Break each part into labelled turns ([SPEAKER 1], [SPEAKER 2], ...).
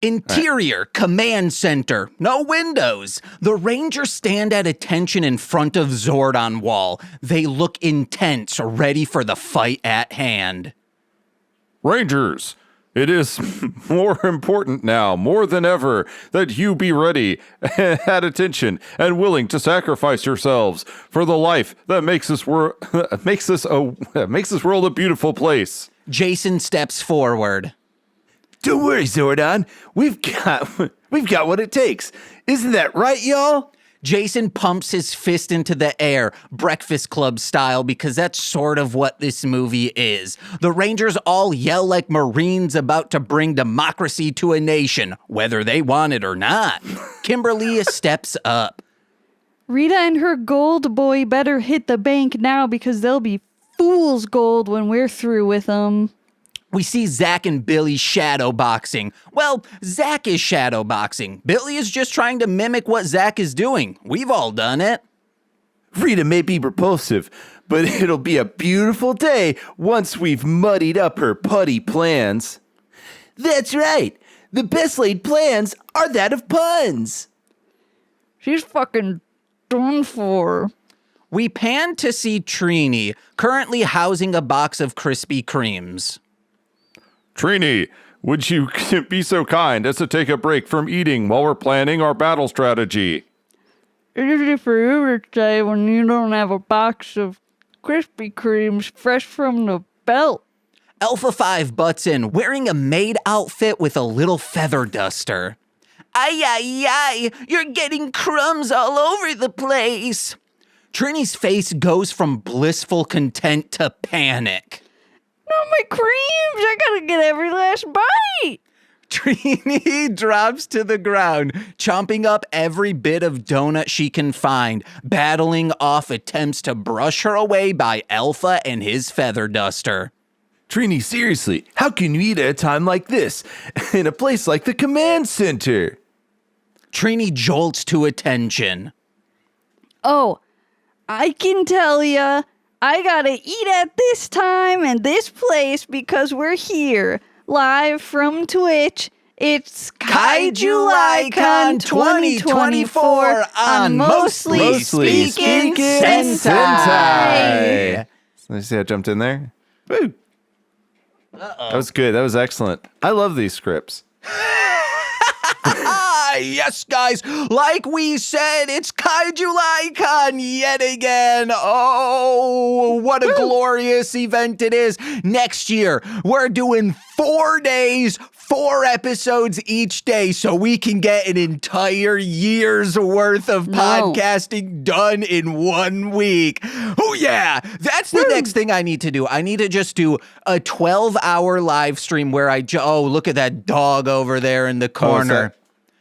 [SPEAKER 1] Interior, command center, no windows. The Rangers stand at attention in front of Zordon Wall. They look intense, ready for the fight at hand.
[SPEAKER 2] Rangers, it is more important now, more than ever, that you be ready, at attention, and willing to sacrifice yourselves for the life that makes this world a beautiful place.
[SPEAKER 1] Jason steps forward.
[SPEAKER 3] Don't worry, Zordon. We've got what it takes. Isn't that right, y'all?
[SPEAKER 1] Jason pumps his fist into the air, Breakfast Club style, because that's sort of what this movie is. The Rangers all yell like Marines about to bring democracy to a nation, whether they want it or not. Kimberly steps up.
[SPEAKER 4] Rita and her gold boy better hit the bank now because they'll be fool's gold when we're through with them.
[SPEAKER 1] We see Zach and Billy shadowboxing. Well, Zach is shadowboxing. Billy is just trying to mimic what Zach is doing. We've all done it.
[SPEAKER 3] Rita may be repulsive, but it'll be a beautiful day once we've muddied up her putty plans. That's right. The best laid plans are that of puns.
[SPEAKER 4] She's fucking done for.
[SPEAKER 1] We pan to see Trini, currently housing a box of Krispy Kremes.
[SPEAKER 2] Trini, would you be so kind as to take a break from eating while we're planning our battle strategy?
[SPEAKER 4] Easy for you to say when you don't have a box of Krispy Kremes fresh from the belt.
[SPEAKER 1] Alpha 5 butts in, wearing a maid outfit with a little feather duster. Ay, ay, ay, you're getting crumbs all over the place. Trini's face goes from blissful content to panic.
[SPEAKER 4] Not my creams! I gotta get every last bite!
[SPEAKER 1] Trini drops to the ground, chomping up every bit of donut she can find, battling off attempts to brush her away by Alpha and his feather duster.
[SPEAKER 3] Trini, seriously, how can you eat at a time like this in a place like the command center?
[SPEAKER 1] Trini jolts to attention.
[SPEAKER 4] Oh, I can tell ya, I gotta eat at this time and this place because we're here, live from Twitch. It's KaiJULY Con 2024 on Mostly Speakin Sentai.
[SPEAKER 3] Let me see, I jumped in there. Woo! That was good. That was excellent. I love these scripts.
[SPEAKER 1] Yes, guys, like we said, it's KaiJULY Con yet again. Oh, what a glorious event it is. Next year, we're doing 4 days, 4 episodes each day, so we can get an entire year's worth of podcasting done in 1 week. Oh, yeah, that's the next thing I need to do. I need to just do a 12-hour live stream where look at that dog over there in the corner.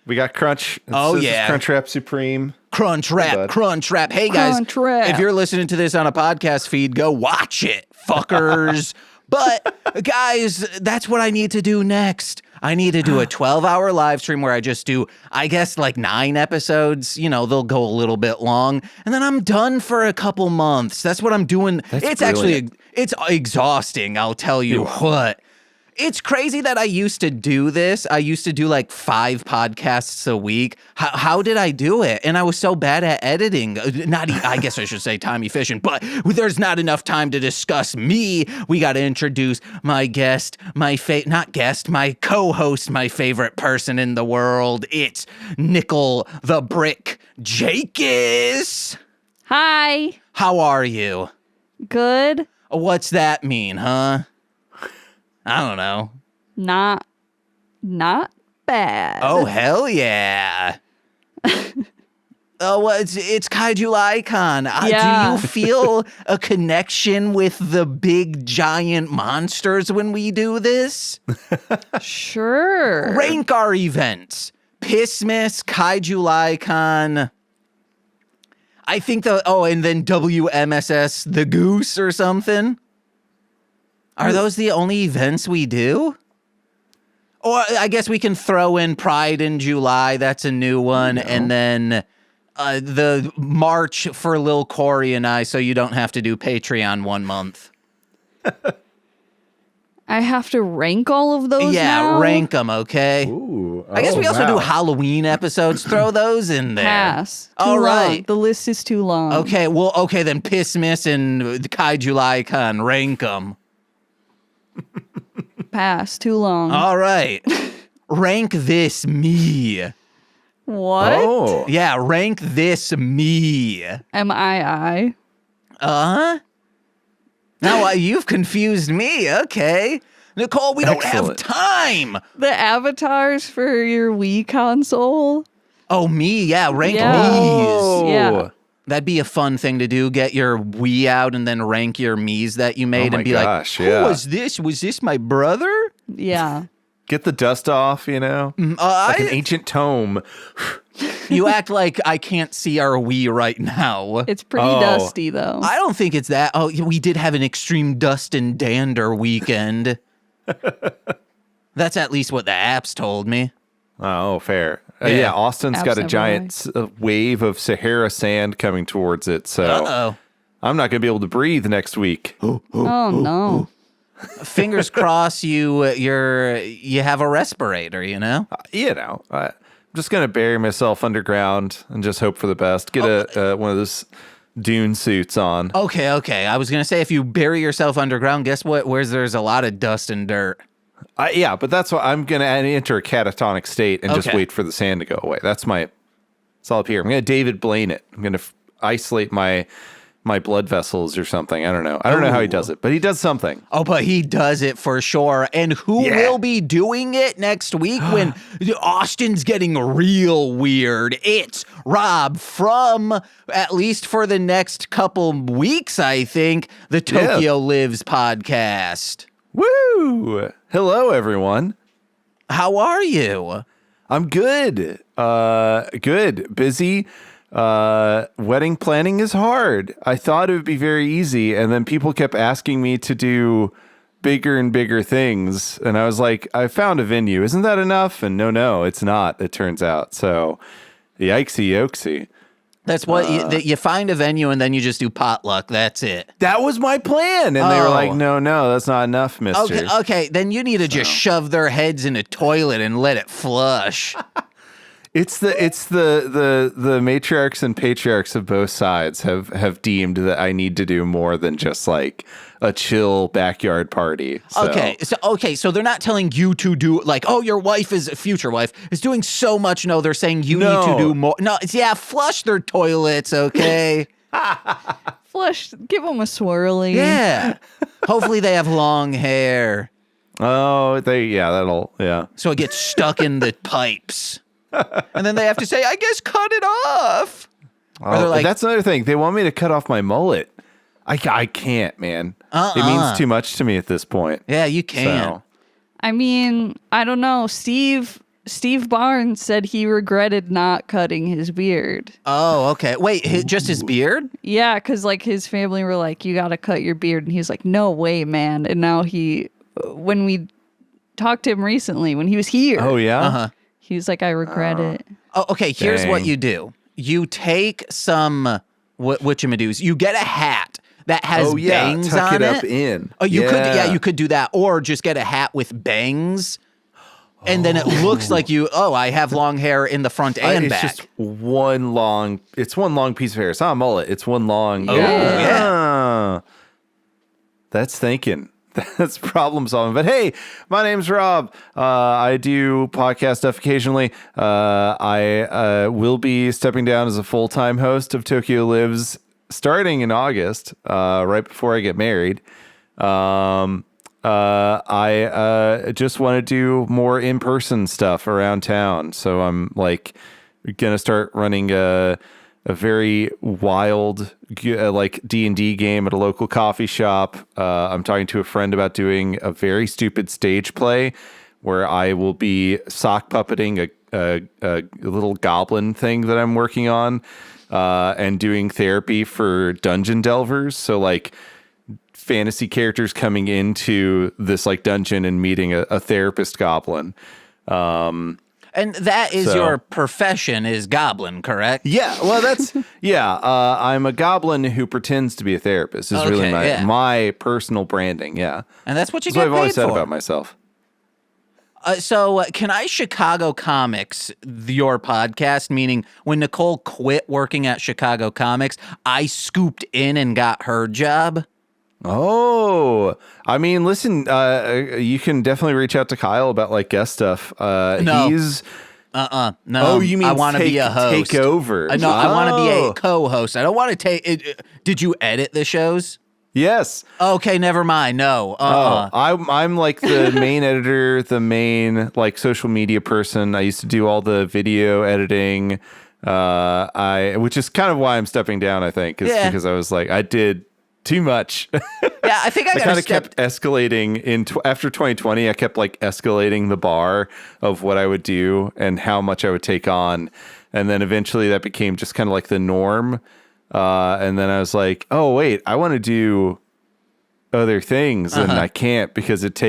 [SPEAKER 3] We got Crunch. This is Crunchwrap Supreme.
[SPEAKER 1] Crunchwrap. Hey, guys, if you're listening to this on a podcast feed, go watch it, fuckers. But, guys, that's what I need to do next. I need to do a 12-hour live stream where I just do, I guess, like 9 episodes. You know, they'll go a little bit long. And then I'm done for a couple months. That's what I'm doing. It's brilliant. It's exhausting, I'll tell you what. It's crazy that I used to do this. I used to do like 5 podcasts a week. How did I do it? And I was so bad at editing. I guess I should say time efficient, but there's not enough time to discuss me. We got to introduce my guest, my co-host, my favorite person in the world. It's Nickel the Brick Jakis.
[SPEAKER 4] Hi.
[SPEAKER 1] How are you?
[SPEAKER 4] Good.
[SPEAKER 1] What's that mean, huh? I don't know.
[SPEAKER 4] Not bad.
[SPEAKER 1] Oh, hell yeah. It's KaiJULY Con. Do you feel a connection with the big giant monsters when we do this?
[SPEAKER 4] Sure.
[SPEAKER 1] Rank our events. Pissmas, KaiJULY Con. I think and then WMSS the Goose or something. Are those the only events we do? Or I guess we can throw in Pride in July. That's a new one. No. And then the March for Lil Corey and I, so you don't have to do Patreon 1 month.
[SPEAKER 4] I have to rank all of those now?
[SPEAKER 1] Rank them, okay?
[SPEAKER 2] Ooh,
[SPEAKER 1] I guess we also do Halloween episodes. Throw those in there.
[SPEAKER 4] Pass.
[SPEAKER 1] All
[SPEAKER 4] Too
[SPEAKER 1] right.
[SPEAKER 4] long. The list is too long.
[SPEAKER 1] Okay, then Piss Miss and KaiJULY Con, rank them.
[SPEAKER 4] Pass. Too long.
[SPEAKER 1] All right. Rank this me.
[SPEAKER 4] What?
[SPEAKER 2] Oh.
[SPEAKER 1] Yeah, rank this me.
[SPEAKER 4] M-I-I.
[SPEAKER 1] Now you've confused me. Okay. Nicole, we don't have
[SPEAKER 2] Excellent.
[SPEAKER 1] time.
[SPEAKER 4] The avatars for your Wii console?
[SPEAKER 1] Oh, me. Yeah, rank
[SPEAKER 4] Yeah.
[SPEAKER 1] me's.
[SPEAKER 4] Yeah.
[SPEAKER 1] That'd be a fun thing to do. Get your Wii out and then rank your me's that you made
[SPEAKER 2] my
[SPEAKER 1] and be
[SPEAKER 2] gosh,
[SPEAKER 1] like,
[SPEAKER 2] yeah.
[SPEAKER 1] who was this? Was this my brother?
[SPEAKER 4] Yeah.
[SPEAKER 2] Get the dust off, like an ancient tome.
[SPEAKER 1] You act like I can't see our Wii right now.
[SPEAKER 4] It's pretty
[SPEAKER 2] Oh.
[SPEAKER 4] dusty, though.
[SPEAKER 1] I don't think it's that. Oh, we did have an extreme dust and dander weekend. That's at least what the apps told me.
[SPEAKER 2] Oh, fair.
[SPEAKER 1] Yeah.
[SPEAKER 2] Yeah, Austin's got a
[SPEAKER 4] Absolutely.
[SPEAKER 2] giant wave of Sahara sand coming towards it, so
[SPEAKER 1] Uh-oh.
[SPEAKER 2] I'm not going to be able to breathe next week.
[SPEAKER 4] Oh, no.
[SPEAKER 1] Fingers crossed you have a respirator,
[SPEAKER 2] I'm just going to bury myself underground and just hope for the best. Get one of those dune suits on.
[SPEAKER 1] Okay. I was going to say, if you bury yourself underground, guess what? There's a lot of dust and dirt.
[SPEAKER 2] Yeah, but that's why I'm going to enter a catatonic state and just
[SPEAKER 1] Okay.
[SPEAKER 2] wait for the sand to go away. It's all up here. I'm going to David Blaine it. I'm going to isolate my blood vessels or something. I don't know. I don't know how he does it, but he does something.
[SPEAKER 1] Oh, but he does it for sure. And who will be doing it next week when Austin's getting real weird? It's Rob from, at least for the next couple weeks, I think, the Tokyo Lives podcast.
[SPEAKER 2] Woo! Hello, everyone.
[SPEAKER 1] How are you?
[SPEAKER 2] I'm good. Good. Busy. Wedding planning is hard. I thought it would be very easy, and then people kept asking me to do bigger and bigger things, and I was like, I found a venue. Isn't that enough? And no, it's not, it turns out. So, yikesy yoksy.
[SPEAKER 1] That's what you find a venue and then you just do potluck. That's it.
[SPEAKER 2] That was my plan. And they were like, no, that's not enough, mister.
[SPEAKER 1] Okay. Then you need to just shove their heads in a toilet and let it flush.
[SPEAKER 2] It's the matriarchs and patriarchs of both sides have deemed that I need to do more than just like a chill backyard party. So.
[SPEAKER 1] So they're not telling you to do like, oh, your future wife is doing so much. No, they're saying you need to do more. No, flush their toilets, okay?
[SPEAKER 4] Flush, give them a swirly.
[SPEAKER 1] Yeah. Hopefully they have long hair.
[SPEAKER 2] Oh, so
[SPEAKER 1] it gets stuck in the pipes. And then they have to say, I guess cut it off. Or they're like,
[SPEAKER 2] that's another thing. They want me to cut off my mullet. I can't, man. It means too much to me at this point.
[SPEAKER 1] Yeah, you can.
[SPEAKER 2] So.
[SPEAKER 4] I mean, I don't know. Steve Barnes said he regretted not cutting his beard.
[SPEAKER 1] Oh, okay. Wait, just his beard?
[SPEAKER 4] Yeah, because like his family were like, you got to cut your beard. And he's like, no way, man. And now when we talked to him recently, when he was here.
[SPEAKER 2] Oh, yeah?
[SPEAKER 4] He was like, I regret it.
[SPEAKER 1] Oh, okay. Here's what
[SPEAKER 2] Dang.
[SPEAKER 1] you do. You take some whatchamadoos. You get a hat that has bangs
[SPEAKER 2] tuck
[SPEAKER 1] on
[SPEAKER 2] it up in.
[SPEAKER 1] Oh, you could do that, or just get a hat with bangs, and then it looks like I have long hair in the front and
[SPEAKER 2] it's
[SPEAKER 1] back.
[SPEAKER 2] just one long piece of hair. It's not a mullet. It's one long.
[SPEAKER 1] yeah.
[SPEAKER 2] That's thinking. That's problem solving. But hey, my name's Rob. I do podcast stuff occasionally. I will be stepping down as a full-time host of Tokyo Lives starting in August, right before I get married. I just want to do more in-person stuff around town. So I'm like going to start running a very wild like D&D game at a local coffee shop. I'm talking to a friend about doing a very stupid stage play where I will be sock puppeting a little goblin thing that I'm working on, and doing therapy for dungeon delvers. So like fantasy characters coming into this like dungeon and meeting a therapist goblin.
[SPEAKER 1] And that is your profession, is goblin, correct?
[SPEAKER 3] Yeah, well, I'm a goblin who pretends to be a therapist. Is really my personal branding, yeah.
[SPEAKER 1] And that's what you
[SPEAKER 3] get paid for. That's what I've always said about myself.
[SPEAKER 1] So can I Chicago Comics your podcast? Meaning when Nicole quit working at Chicago Comics, I scooped in and got her job.
[SPEAKER 3] Oh, I mean, listen, you can definitely reach out to Kyle about like guest stuff.
[SPEAKER 1] No.
[SPEAKER 3] He's
[SPEAKER 1] no.
[SPEAKER 3] Oh, you mean
[SPEAKER 1] I want to be a host?
[SPEAKER 3] Take over?
[SPEAKER 1] No, I want to be a co-host. I don't want to take it. Did you edit the shows?
[SPEAKER 3] Yes.
[SPEAKER 1] Okay, never mind. No.
[SPEAKER 3] I'm like the main editor, the main like social media person. I used to do all the video editing. Which is kind of why I'm stepping down. I think is because I was like I did too much.
[SPEAKER 1] Yeah, I think I
[SPEAKER 3] kind of kept escalating after 2020. I kept like escalating the bar of what I would do and how much I would take on, and then eventually that became just kind of like the norm. And then I was like, oh wait, I want to do other things, and I can't because it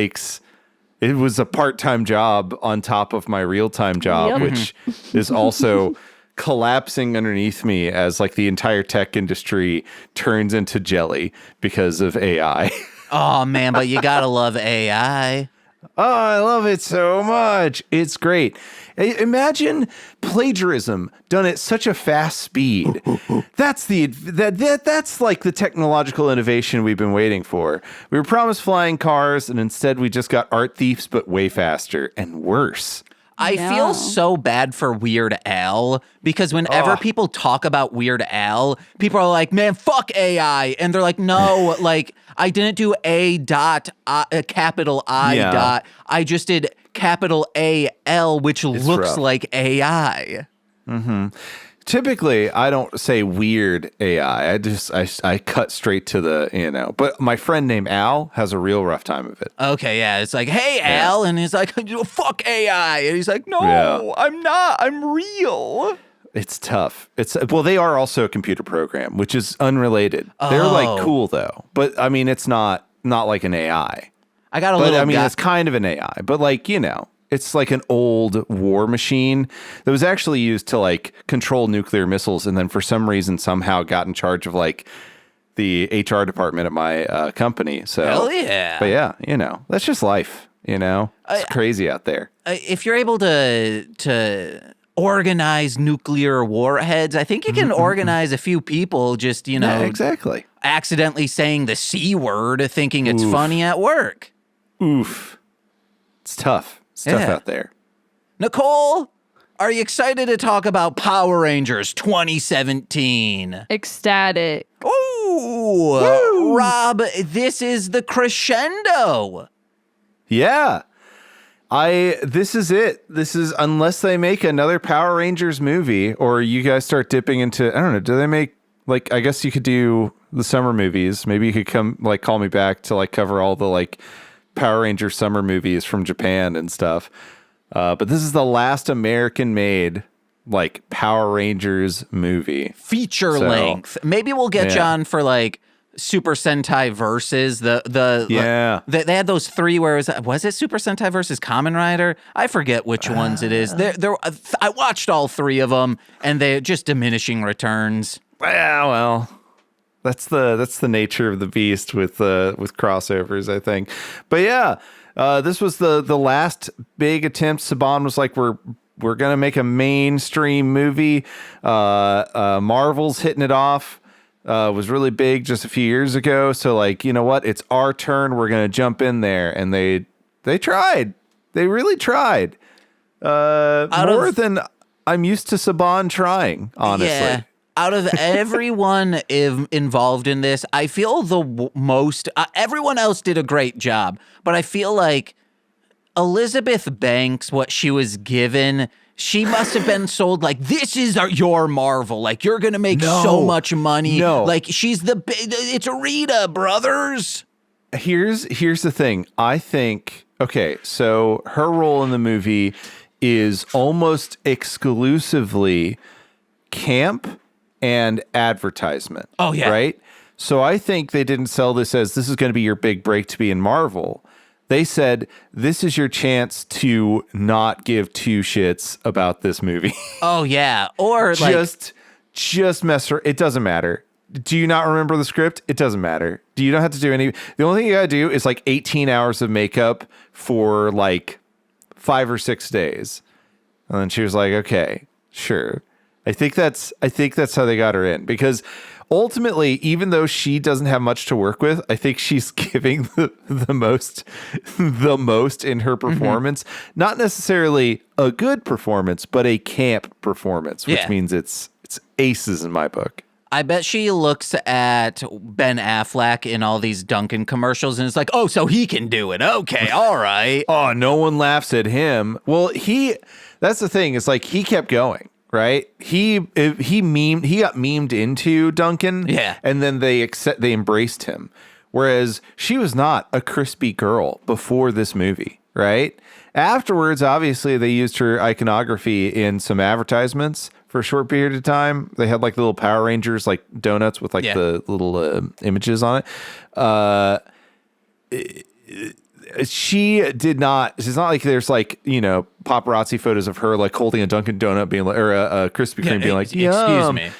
[SPEAKER 3] was a part-time job on top of my real-time job, which is also collapsing underneath me as like the entire tech industry turns into jelly because of AI.
[SPEAKER 1] Oh man, but you gotta love AI.
[SPEAKER 3] Oh, I love it so much. It's great. Imagine plagiarism done at such a fast speed. That's like the technological innovation we've been waiting for. We were promised flying cars, and instead we just got art thieves, but way faster and worse.
[SPEAKER 1] I feel so bad for Weird Al because whenever people talk about Weird Al, people are like, man, fuck AI. And they're like, no, like I didn't do capital I dot. I just did capital AL, which looks like AI.
[SPEAKER 3] Mm-hmm. Typically, I don't say weird AI. I cut straight to the, but my friend named Al has a real rough time of it.
[SPEAKER 1] Okay, yeah. It's like, hey, Al. And he's like, fuck AI. And he's like, no, I'm not. I'm real.
[SPEAKER 3] It's tough. Well, they are also a computer program, which is unrelated. They're like cool, though. But I mean, it's not like an AI.
[SPEAKER 1] I got a little.
[SPEAKER 3] I mean, it's kind of an AI. But like, it's like an old war machine that was actually used to like control nuclear missiles, and then for some reason somehow got in charge of like the HR department at my company. So
[SPEAKER 1] hell yeah.
[SPEAKER 3] But yeah, that's just life. It's crazy out there.
[SPEAKER 1] If you're able to organize nuclear warheads, I think you can organize a few people. Just
[SPEAKER 3] exactly.
[SPEAKER 1] Accidentally saying the C word, thinking it's funny at work.
[SPEAKER 3] Oof, it's tough. Stuff out there.
[SPEAKER 1] Nicole, are you excited to talk about Power Rangers 2017?
[SPEAKER 4] Ecstatic.
[SPEAKER 1] Ooh, Rob, this is the crescendo.
[SPEAKER 3] Yeah. This is it. This is, unless they make another Power Rangers movie or you guys start dipping into, I don't know, do they make, like, I guess you could do the summer movies. Maybe you could come, like, call me back to, like, cover all the, like, Power Ranger summer movies from Japan and stuff. But this is the last American-made, like, Power Rangers movie.
[SPEAKER 1] Feature length. Maybe we'll get you on for, like, Super Sentai versus they had those three where was it Super Sentai versus Kamen Rider? I forget which ones it is. I watched all three of them, and they're just diminishing returns.
[SPEAKER 3] Yeah, well, that's the nature of the beast with crossovers, I think. But yeah, this was the last big attempt. Saban was like, we're gonna make a mainstream movie. Marvel's hitting it off. Was really big just a few years ago. So like, you know what? It's our turn. We're gonna jump in there, and they tried. They really tried. More than I'm used to Saban trying, honestly.
[SPEAKER 1] Yeah. Out of everyone involved in this, I feel the most. Everyone else did a great job, but I feel like Elizabeth Banks, what she was given, she must have been sold like, this is your Marvel. Like, you're going to make so much money.
[SPEAKER 3] No.
[SPEAKER 1] Like, it's Rita, brothers.
[SPEAKER 3] Here's the thing. I think, okay, so her role in the movie is almost exclusively camp and advertisement.
[SPEAKER 1] Oh, yeah.
[SPEAKER 3] Right? So I think they didn't sell this as this is going to be your big break to be in Marvel.
[SPEAKER 2] They said, this is your chance to not give two shits about this movie.
[SPEAKER 1] Oh, yeah. Or
[SPEAKER 2] just mess her. It doesn't matter. Do you not remember the script? It doesn't matter. You don't have to do any. The only thing you gotta do is like 18 hours of makeup for like 5 or 6 days. And then she was like, okay, sure. I think that's how they got her in, because ultimately, even though she doesn't have much to work with, I think she's giving the most in her performance. Not necessarily a good performance, but a camp performance, which means it's aces in my book.
[SPEAKER 1] I bet she looks at Ben Affleck in all these Dunkin' commercials and is like, oh, so he can do it. Okay, all right.
[SPEAKER 2] Oh, no one laughs at him. Well, that's the thing. It's like he kept going, right? He got memed into Dunkin'.
[SPEAKER 1] Yeah.
[SPEAKER 2] And then they embraced him. Whereas she was not a crispy girl before this movie, right? Afterwards, obviously, they used her iconography in some advertisements for a short period of time. They had like little Power Rangers, like donuts with like the little images on it. She did not. It's not like there's like, paparazzi photos of her like holding a Dunkin' Donut being like, or a Krispy Kreme being like,
[SPEAKER 1] excuse me.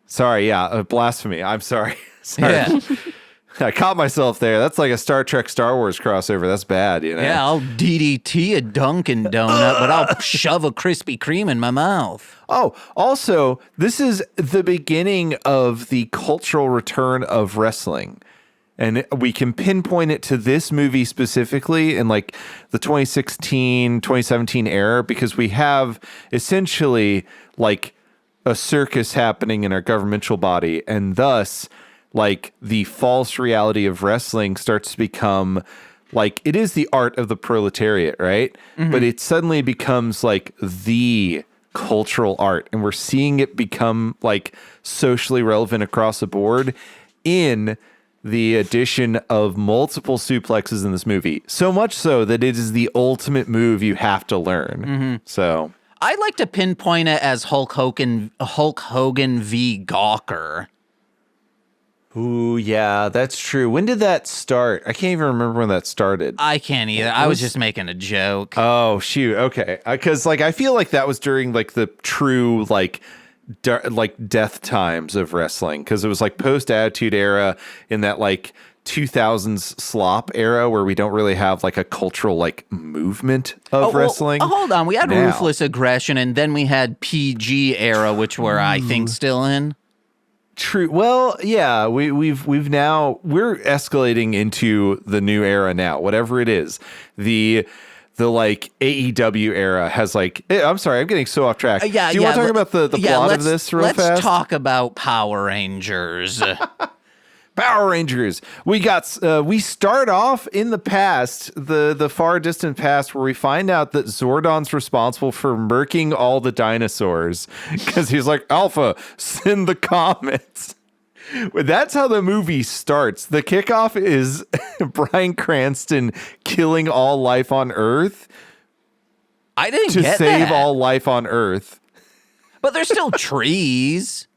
[SPEAKER 2] Sorry, blasphemy. I'm sorry. Sorry.
[SPEAKER 1] Yeah.
[SPEAKER 2] I caught myself there. That's like a Star Trek Star Wars crossover. That's bad,
[SPEAKER 1] Yeah, I'll DDT a Dunkin' Donut, but I'll shove a Krispy Kreme in my mouth.
[SPEAKER 2] Oh, also, this is the beginning of the cultural return of wrestling. And we can pinpoint it to this movie specifically in like the 2016, 2017 era, because we have essentially like a circus happening in our governmental body. And thus, like the false reality of wrestling starts to become like, it is the art of the proletariat, right? Mm-hmm. But it suddenly becomes like the cultural art. And we're seeing it become like socially relevant across the board in the addition of multiple suplexes in this movie. So much so that it is the ultimate move you have to learn. Mm-hmm. So
[SPEAKER 1] I like to pinpoint it as Hulk Hogan v. Gawker.
[SPEAKER 2] Ooh, yeah, that's true. When did that start? I can't even remember when that started.
[SPEAKER 1] I can't either. I was just making a joke.
[SPEAKER 2] Oh, shoot. Okay. Because like I feel like that was during like the true like death times of wrestling, because it was like post-Attitude Era in that like 2000s slop era where we don't really have like a cultural like movement of wrestling.
[SPEAKER 1] Hold on. We had Ruthless Aggression, and then we had PG era, which we're, I think, still in.
[SPEAKER 2] True. Well, yeah, we're escalating into the new era now, whatever it is. The like AEW era has like, I'm sorry, I'm getting so off track. Do you want to talk about the plot of this real fast?
[SPEAKER 1] Let's talk about Power Rangers.
[SPEAKER 2] Power Rangers. We start off in the past, the far distant past, where we find out that Zordon's responsible for murking all the dinosaurs because he's like, Alpha, send the comets. That's how the movie starts. The kickoff is Bryan Cranston killing all life on Earth.
[SPEAKER 1] I didn't
[SPEAKER 2] to
[SPEAKER 1] get
[SPEAKER 2] save
[SPEAKER 1] that.
[SPEAKER 2] all life on Earth.
[SPEAKER 1] But there's still trees.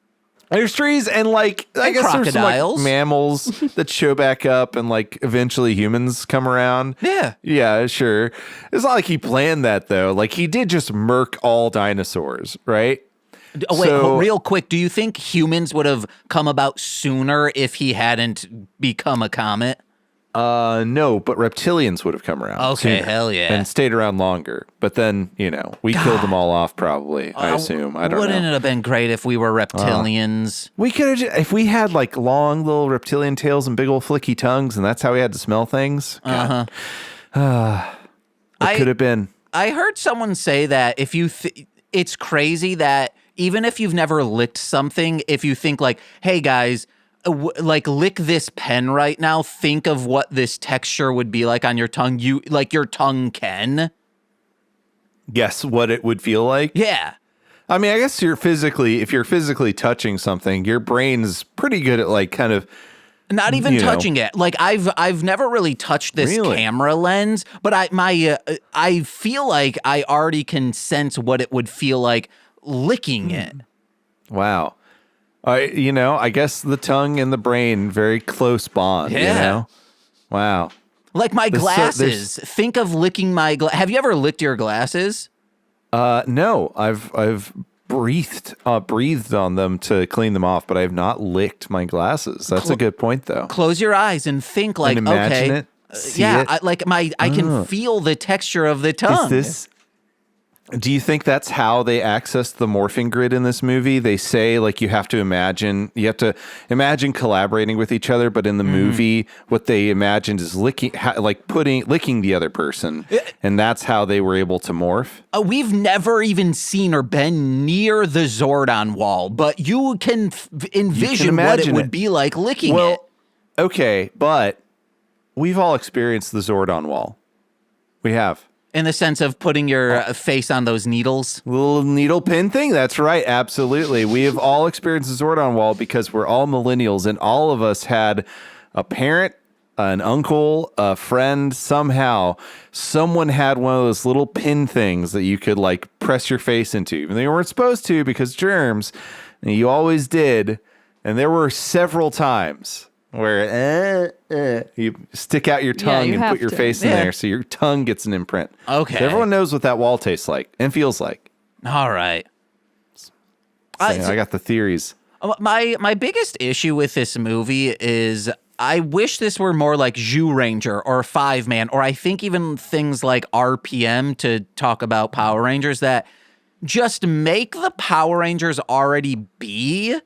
[SPEAKER 2] There's trees and like I guess
[SPEAKER 1] crocodiles.
[SPEAKER 2] There's some, like, mammals that show back up and like eventually humans come around. Yeah, sure. It's not like he planned that though. Like he did just murk all dinosaurs, right?
[SPEAKER 1] Oh, wait, real quick. Do you think humans would have come about sooner if he hadn't become a comet?
[SPEAKER 2] No, but reptilians would have come around.
[SPEAKER 1] Okay,
[SPEAKER 2] sooner
[SPEAKER 1] hell yeah.
[SPEAKER 2] And stayed around longer. But then, we killed them all off probably, I assume. I don't know.
[SPEAKER 1] Wouldn't it have been great if we were reptilians?
[SPEAKER 2] We could have, if we had like long little reptilian tails and big old flicky tongues, and that's how we had to smell things. It could have been.
[SPEAKER 1] I heard someone say that if you, it's crazy that even if you've never licked something, if you think like, hey guys, like lick this pen right now, think of what this texture would be like on your tongue. Your tongue can
[SPEAKER 2] guess what it would feel like.
[SPEAKER 1] Yeah.
[SPEAKER 2] I mean, I guess if you're physically touching something, your brain's pretty good at like kind of
[SPEAKER 1] not even touching it. Like I've never really touched this camera lens, but I feel like I already can sense what it would feel like licking it.
[SPEAKER 2] Wow. I guess the tongue and the brain, very close bond,
[SPEAKER 1] Yeah.
[SPEAKER 2] Wow.
[SPEAKER 1] Like my glasses. Think of licking my Have you ever licked your glasses?
[SPEAKER 2] No, I've breathed on them to clean them off, but I have not licked my glasses. That's a good point, though.
[SPEAKER 1] Close your eyes and think like,
[SPEAKER 2] and imagine
[SPEAKER 1] okay,
[SPEAKER 2] it, see it.
[SPEAKER 1] I can feel the texture of the tongue.
[SPEAKER 2] Do you think that's how they access the morphing grid in this movie? They say like you have to imagine collaborating with each other, but in the movie, what they imagined is licking the other person, and that's how they were able to morph.
[SPEAKER 1] We've never even seen or been near the Zordon wall, but you can envision what it would be like licking it.
[SPEAKER 2] Okay, but we've all experienced the Zordon wall. We have.
[SPEAKER 1] In the sense of putting your face on those needles?
[SPEAKER 2] Little needle pin thing? That's right, absolutely. We have all experienced the Zordon wall because we're all millennials, and all of us had a parent, an uncle, a friend, somehow. Someone had one of those little pin things that you could like press your face into. Even though you weren't supposed to because germs, and you always did. And there were several times where you stick out your tongue and put your face in there so your tongue gets an imprint.
[SPEAKER 1] Okay.
[SPEAKER 2] So everyone knows what that wall tastes like and feels like.
[SPEAKER 1] All right.
[SPEAKER 2] I got the theories.
[SPEAKER 1] My biggest issue with this movie is I wish this were more like Zhu Ranger or 5-Man, or I think even things like RPM to talk about Power Rangers, that just make the Power Rangers already be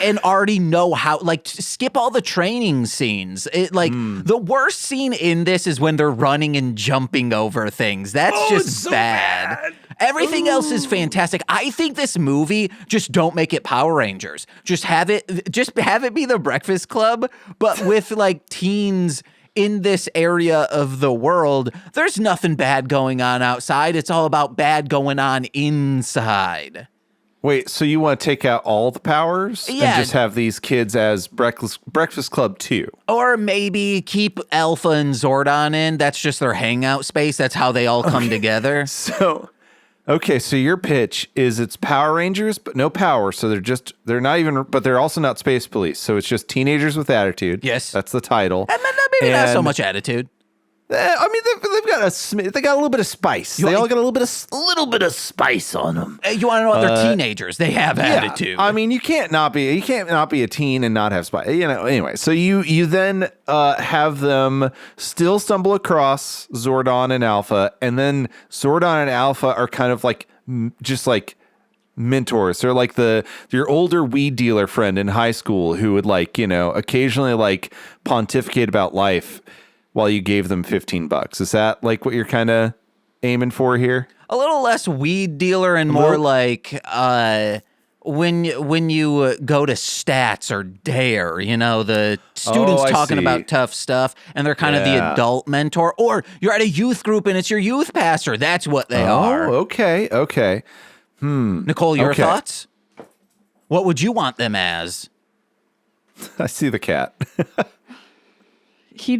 [SPEAKER 1] and already know how, like, skip all the training scenes. The worst scene in this is when they're running and jumping over things. That's just so bad. Everything else is fantastic. I think this movie, just don't make it Power Rangers. Just have it be the Breakfast Club, but with like teens in this area of the world. There's nothing bad going on outside. It's all about bad going on inside.
[SPEAKER 2] Wait, so you want to take out all the powers and just have these kids as Breakfast Club 2? Or
[SPEAKER 1] maybe keep Alpha and Zordon in. That's just their hangout space. That's how they all come together.
[SPEAKER 2] So your pitch is it's Power Rangers, but no power. So they're not even, but they're also not space police. So it's just teenagers with attitude.
[SPEAKER 1] Yes.
[SPEAKER 2] That's the title.
[SPEAKER 1] And maybe not so much attitude.
[SPEAKER 2] I mean, they got a little bit of spice. They all got a little bit of spice on them.
[SPEAKER 1] You want to know what they're teenagers? They have attitude.
[SPEAKER 2] I mean, you can't not be a teen and not have spice. Anyway, so you then have them still stumble across Zordon and Alpha, and then Zordon and Alpha are kind of like just like mentors. They're like your older weed dealer friend in high school who would occasionally pontificate about life while you gave them $15. Is that like what you're kind of aiming for here?
[SPEAKER 1] A little less weed dealer and more like when you go to Stats or Dare, the students talking about tough stuff, and they're kind of the adult mentor. Or you're at a youth group and it's your youth pastor. That's what they are.
[SPEAKER 2] Okay.
[SPEAKER 1] Nicole, your thoughts? What would you want them as?
[SPEAKER 2] I see the cat.
[SPEAKER 4] He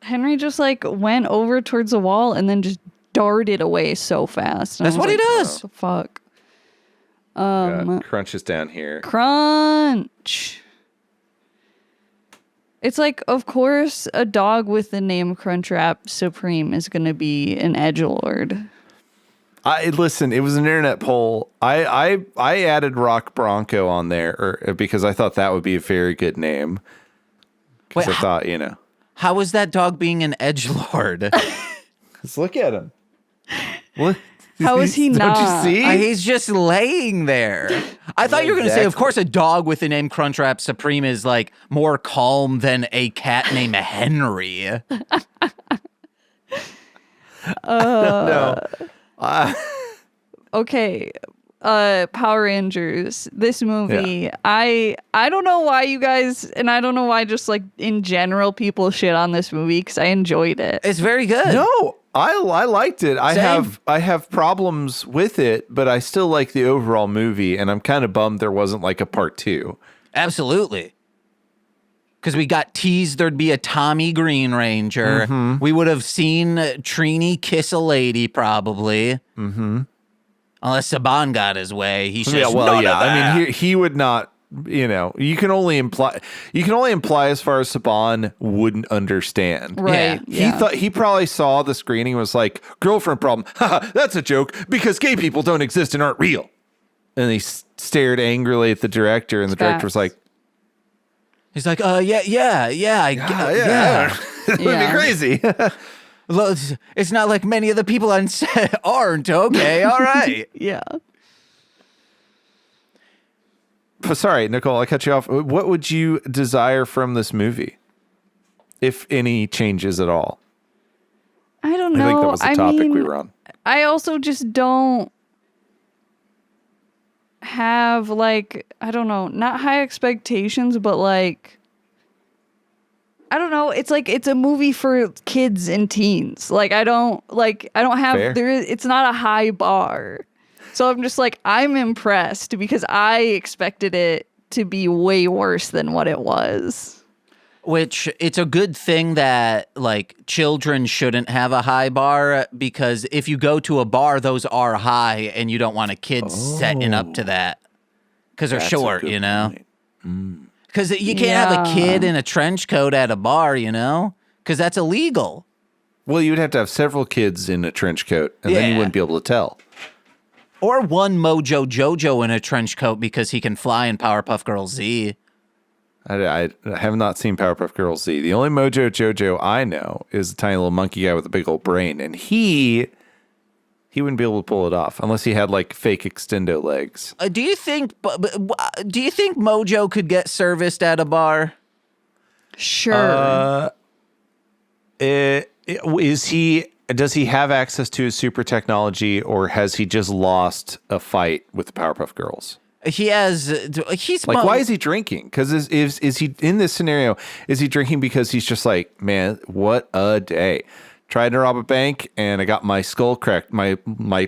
[SPEAKER 4] Henry just went over towards the wall and then just darted away so fast.
[SPEAKER 1] That's what he does.
[SPEAKER 4] Oh, fuck.
[SPEAKER 2] Crunch is down here.
[SPEAKER 4] Crunch. It's like, of course, a dog with the name Crunchwrap Supreme is going to be an edgelord.
[SPEAKER 2] Listen, it was an internet poll. I added Rock Bronco on there because I thought that would be a very good name. Wait, I thought,
[SPEAKER 1] How is that dog being an edgelord?
[SPEAKER 2] Let's look at him. What?
[SPEAKER 4] How is he not?
[SPEAKER 2] Don't you see?
[SPEAKER 1] He's just laying there. I thought you were going to say, of course, a dog with the name Crunchwrap Supreme is more calm than a cat named Henry.
[SPEAKER 2] No.
[SPEAKER 4] Okay. Power Rangers, this movie, I don't know why you guys, and I don't know why just in general people shit on this movie, because I enjoyed it.
[SPEAKER 1] It's very good.
[SPEAKER 2] No, I liked it. I have problems with it, but I still like the overall movie, and I'm kind of bummed there wasn't a part 2.
[SPEAKER 1] Absolutely. Because we got teased there'd be a Tommy Green Ranger. Mm-hmm. We would have seen Trini kiss a lady, probably. Mm-hmm. Unless Saban got his way. He says,
[SPEAKER 2] I mean, he would not you can only imply as far as Saban wouldn't understand.
[SPEAKER 4] Right. Yeah.
[SPEAKER 2] He probably saw the screening and was like, girlfriend problem. Haha, that's a joke because gay people don't exist and aren't real. And he stared angrily at the director, and the director was like,
[SPEAKER 1] he's like, yeah.
[SPEAKER 2] It would be crazy.
[SPEAKER 1] Well, it's not like many of the people on set aren't. Okay, all right.
[SPEAKER 4] Yeah.
[SPEAKER 2] Sorry, Nicole, I cut you off. What would you desire from this movie, if any changes at all?
[SPEAKER 4] I don't know.
[SPEAKER 2] I think that was the topic we were on.
[SPEAKER 4] I also just don't have like, I don't know, not high expectations, but like, I don't know. It's like, it's a movie for kids and teens. Like, I don't have, it's not a high bar. So I'm just like, I'm impressed because I expected it to be way worse than what it was.
[SPEAKER 1] Which, it's a good thing that, like, children shouldn't have a high bar, because if you go to a bar, those are high, and you don't want a kid setting up to that. Because they're short, you know? Because you can't have a kid in a trench coat at a bar, you know? Because that's illegal.
[SPEAKER 2] Well, you'd have to have several kids in a trench coat, and then you wouldn't be able to tell.
[SPEAKER 1] Or one Mojo Jojo in a trench coat because he can fly in Powerpuff Girls Z.
[SPEAKER 2] I have not seen Powerpuff Girls Z. The only Mojo Jojo I know is a tiny little monkey guy with a big old brain, and he wouldn't be able to pull it off unless he had like fake extendo legs.
[SPEAKER 1] Do you think Mojo could get serviced at a bar?
[SPEAKER 4] Sure.
[SPEAKER 2] Does he have access to his super technology, or has he just lost a fight with the Powerpuff Girls?
[SPEAKER 1] He's
[SPEAKER 2] like, why is he drinking? Because is he in this scenario? Is he drinking because he's just like, man, what a day? Tried to rob a bank and I got my skull cracked, my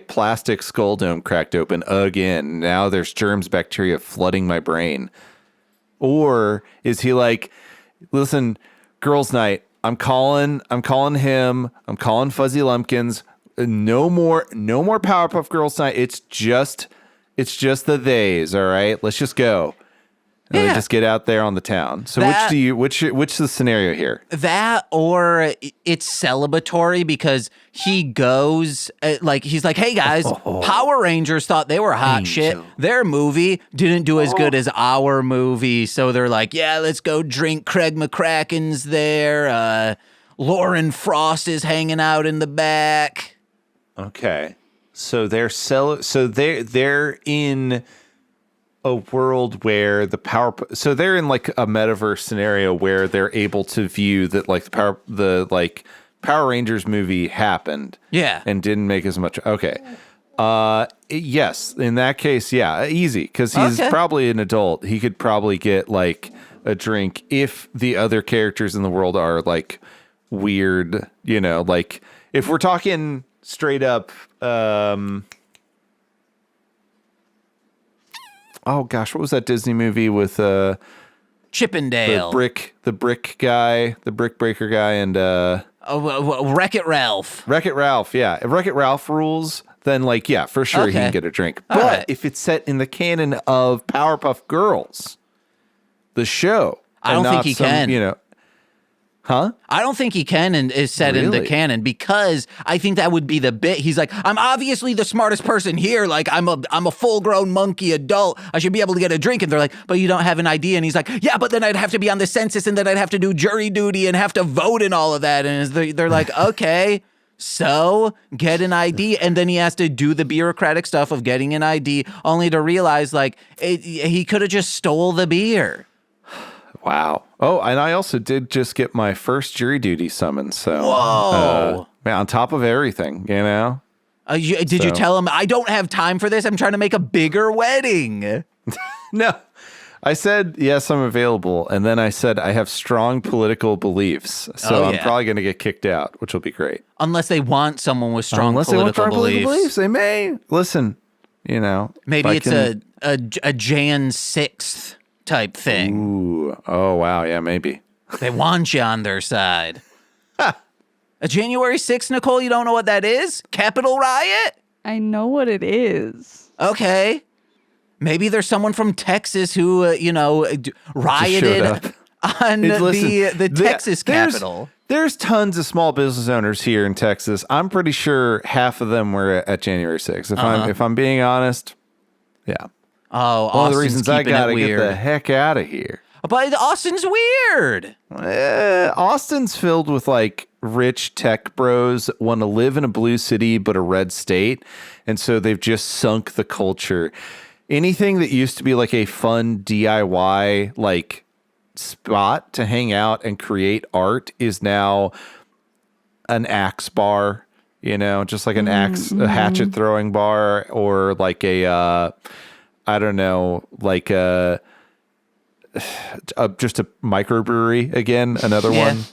[SPEAKER 2] plastic skull dome cracked open again. Now there's germs, bacteria flooding my brain. Or is he like, listen, girls' night. I'm calling him. I'm calling Fuzzy Lumpkins. No more Powerpuff Girls night. It's just the theys. All right, let's just go. And then just get out there on the town. So which is the scenario here?
[SPEAKER 1] That, or it's celebratory because he goes he's like, hey guys, Power Rangers thought they were hot shit. Their movie didn't do as good as our movie, so they're like, yeah, let's go drink. Craig McCracken's there. Lauren Frost is hanging out in the back.
[SPEAKER 2] Okay, so they're in a world where so they're in like a metaverse scenario where they're able to view that like the Power Rangers movie happened, and didn't make as much. Okay, yes, in that case, easy, because he's probably an adult. He could probably get like a drink if the other characters in the world are like weird, you know, like if we're talking straight up. Oh gosh, what was that Disney movie with
[SPEAKER 1] Chippendale,
[SPEAKER 2] the brick guy, the brick breaker guy, and
[SPEAKER 1] Wreck-It Ralph.
[SPEAKER 2] Wreck-It Ralph, yeah. If Wreck-It Ralph rules, then like for sure he can get a drink. But if it's set in the canon of Powerpuff Girls, the show,
[SPEAKER 1] I don't think he can.
[SPEAKER 2] You know, huh?
[SPEAKER 1] I don't think he can and is set in the canon, because I think that would be the bit. He's like, I'm obviously the smartest person here. Like, I'm a full-grown monkey adult. I should be able to get a drink. And they're like, but you don't have an ID. And he's like, yeah, but then I'd have to be on the census, and then I'd have to do jury duty and have to vote and all of that. And they're like, okay, so get an ID. And then he has to do the bureaucratic stuff of getting an ID, only to realize like he could have just stole the beer.
[SPEAKER 2] Wow. Oh, and I also did just get my first jury duty summons. So,
[SPEAKER 1] whoa.
[SPEAKER 2] Man, on top of everything, you know?
[SPEAKER 1] Did you tell him, I don't have time for this? I'm trying to make a bigger wedding.
[SPEAKER 2] No. I said, yes, I'm available. And then I said, I have strong political beliefs. So I'm probably going to get kicked out, which will be great.
[SPEAKER 1] Unless they want someone with strong political beliefs.
[SPEAKER 2] They may. Listen, you know.
[SPEAKER 1] Maybe it's a Jan 6th. Type thing.
[SPEAKER 2] Ooh. Oh, wow. Yeah, maybe.
[SPEAKER 1] They want you on their side. A January 6th, Nicole, you don't know what that is? Capitol riot?
[SPEAKER 4] I know what it is.
[SPEAKER 1] Okay. Maybe there's someone from Texas who, rioted on the Texas Capitol.
[SPEAKER 2] There's tons of small business owners here in Texas. I'm pretty sure half of them were at January 6th. If I'm being honest, yeah.
[SPEAKER 1] Oh,
[SPEAKER 2] one of the reasons I gotta get the heck out of here.
[SPEAKER 1] But Austin's weird.
[SPEAKER 2] Austin's filled with like rich tech bros that want to live in a blue city but a red state, and so they've just sunk the culture. Anything that used to be like a fun DIY like spot to hang out and create art is now an axe bar, just like an axe, a hatchet throwing bar, or like a I don't know, like just a microbrewery again, another one.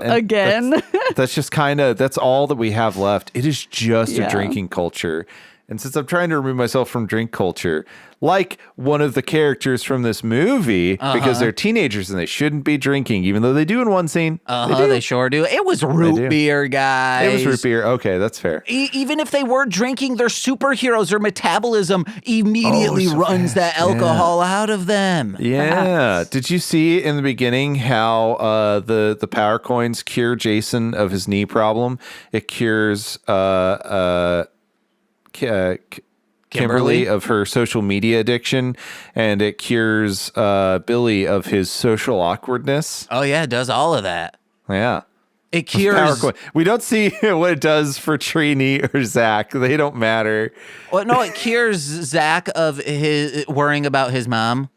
[SPEAKER 4] Again.
[SPEAKER 2] That's just that's all that we have left. It is just a drinking culture. And since I'm trying to remove myself from drink culture, like one of the characters from this movie, because they're teenagers and they shouldn't be drinking, even though they do in one scene.
[SPEAKER 1] They sure do. It was root beer, guys.
[SPEAKER 2] It was root beer. Okay, that's fair.
[SPEAKER 1] Even if they were drinking, they're superheroes. Their metabolism immediately runs that alcohol out of them.
[SPEAKER 2] Yeah.
[SPEAKER 4] Perhaps.
[SPEAKER 2] Did you see in the beginning how the power coins cure Jason of his knee problem? It cures Kimberly of her social media addiction, and it cures Billy of his social awkwardness.
[SPEAKER 1] Oh yeah, it does all of that.
[SPEAKER 2] Yeah.
[SPEAKER 1] It cures.
[SPEAKER 2] We don't see what it does for Trini or Zach. They don't matter.
[SPEAKER 1] Well, no, it cures Zach of his worrying about his mom.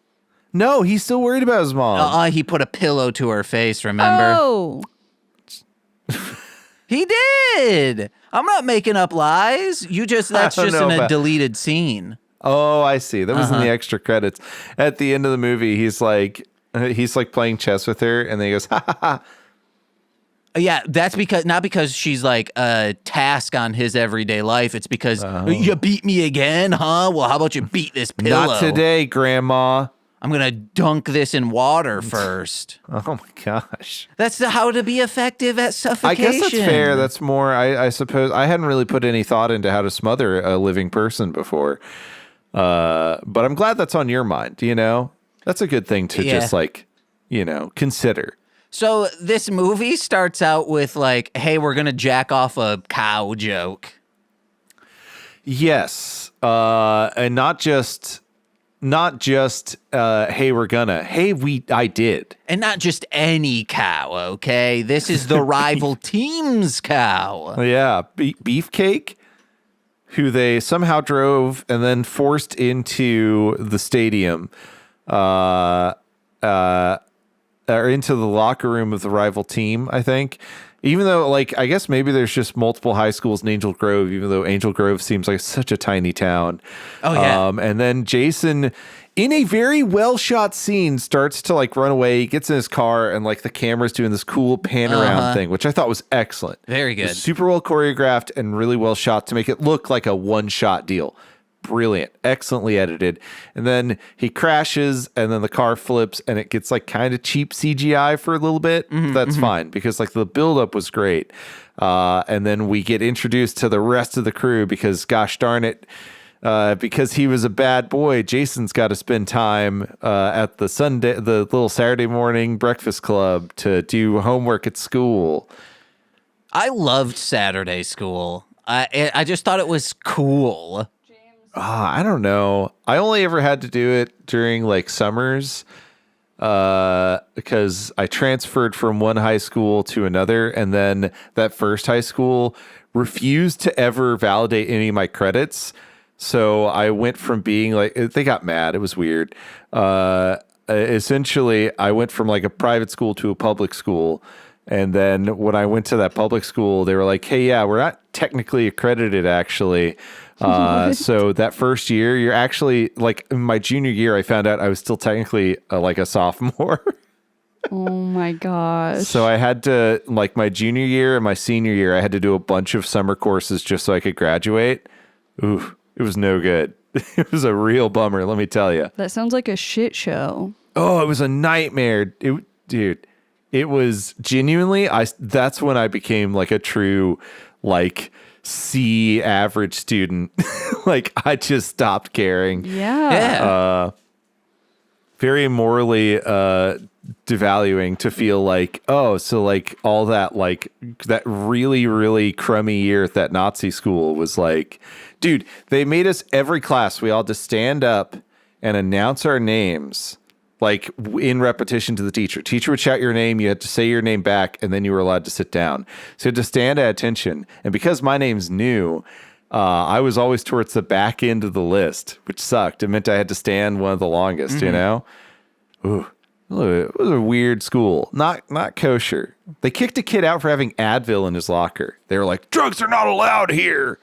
[SPEAKER 2] No, he's still worried about his mom.
[SPEAKER 1] He put a pillow to her face, remember?
[SPEAKER 4] Oh.
[SPEAKER 1] He did. I'm not making up lies. That's just in a deleted scene.
[SPEAKER 2] Oh, I see. That was in the extra credits. At the end of the movie, he's like playing chess with her, and then he goes, ha ha ha.
[SPEAKER 1] Yeah, that's not because she's like a task on his everyday life. It's because you beat me again, huh? Well, how about you beat this pillow?
[SPEAKER 2] Not today, Grandma.
[SPEAKER 1] I'm going to dunk this in water first.
[SPEAKER 2] Oh, my gosh.
[SPEAKER 1] That's how to be effective at suffocation.
[SPEAKER 2] I guess that's fair. That's more, I suppose. I hadn't really put any thought into how to smother a living person before. But I'm glad that's on your mind, That's a good thing to just consider.
[SPEAKER 1] So this movie starts out with like, hey, we're going to jack off a cow joke.
[SPEAKER 2] Yes. And not just hey, we're gonna, I did.
[SPEAKER 1] And not just any cow, okay? This is the rival team's cow.
[SPEAKER 2] Yeah, Beefcake, who they somehow drove and then forced into the stadium, or into the locker room of the rival team, I think. Even though, I guess maybe there's just multiple high schools in Angel Grove, even though Angel Grove seems like such a tiny town.
[SPEAKER 1] Oh, yeah.
[SPEAKER 2] And then Jason, in a very well-shot scene, starts to, run away. He gets in his car, and, the camera's doing this cool pan-around thing, which I thought was excellent.
[SPEAKER 1] Very good.
[SPEAKER 2] It was super well choreographed and really well shot to make it look like a one-shot deal. Brilliant, excellently edited. And then he crashes, and then the car flips, and it gets kind of cheap CGI for a little bit. That's fine, because the buildup was great. And then we get introduced to the rest of the crew because, gosh darn it, because he was a bad boy, Jason's got to spend time at the little Saturday morning breakfast club to do homework at school.
[SPEAKER 1] I loved Saturday school. I just thought it was cool.
[SPEAKER 2] I don't know. I only ever had to do it during summers because I transferred from one high school to another, and then that first high school refused to ever validate any of my credits. So I went from being they got mad. It was weird. Essentially, I went from a private school to a public school. And then when I went to that public school, they were like, hey, yeah, we're not technically accredited, actually. So that first year, you're actually in my junior year, I found out I was still technically a sophomore.
[SPEAKER 4] Oh my gosh.
[SPEAKER 2] So I had to my junior year and my senior year, I had to do a bunch of summer courses just so I could graduate. Ooh, it was no good. It was a real bummer, let me tell you.
[SPEAKER 4] That sounds like a shit show.
[SPEAKER 2] Oh, it was a nightmare. Dude, it was genuinely, that's when I became a true C average student. Like, I just stopped caring.
[SPEAKER 4] Yeah.
[SPEAKER 2] Very morally devaluing to feel like, oh, so like all that, like that really, really crummy year at that Nazi school was like, dude, they made us every class, we all had to stand up and announce our names, like in repetition to the teacher. Teacher would shout your name, you had to say your name back, and then you were allowed to sit down. So you had to stand at attention. And because my name's new, I was always towards the back end of the list, which sucked. It meant I had to stand one of the longest, you know? Ooh, it was a weird school. Not kosher. They kicked a kid out for having Advil in his locker. They were like, drugs are not allowed here.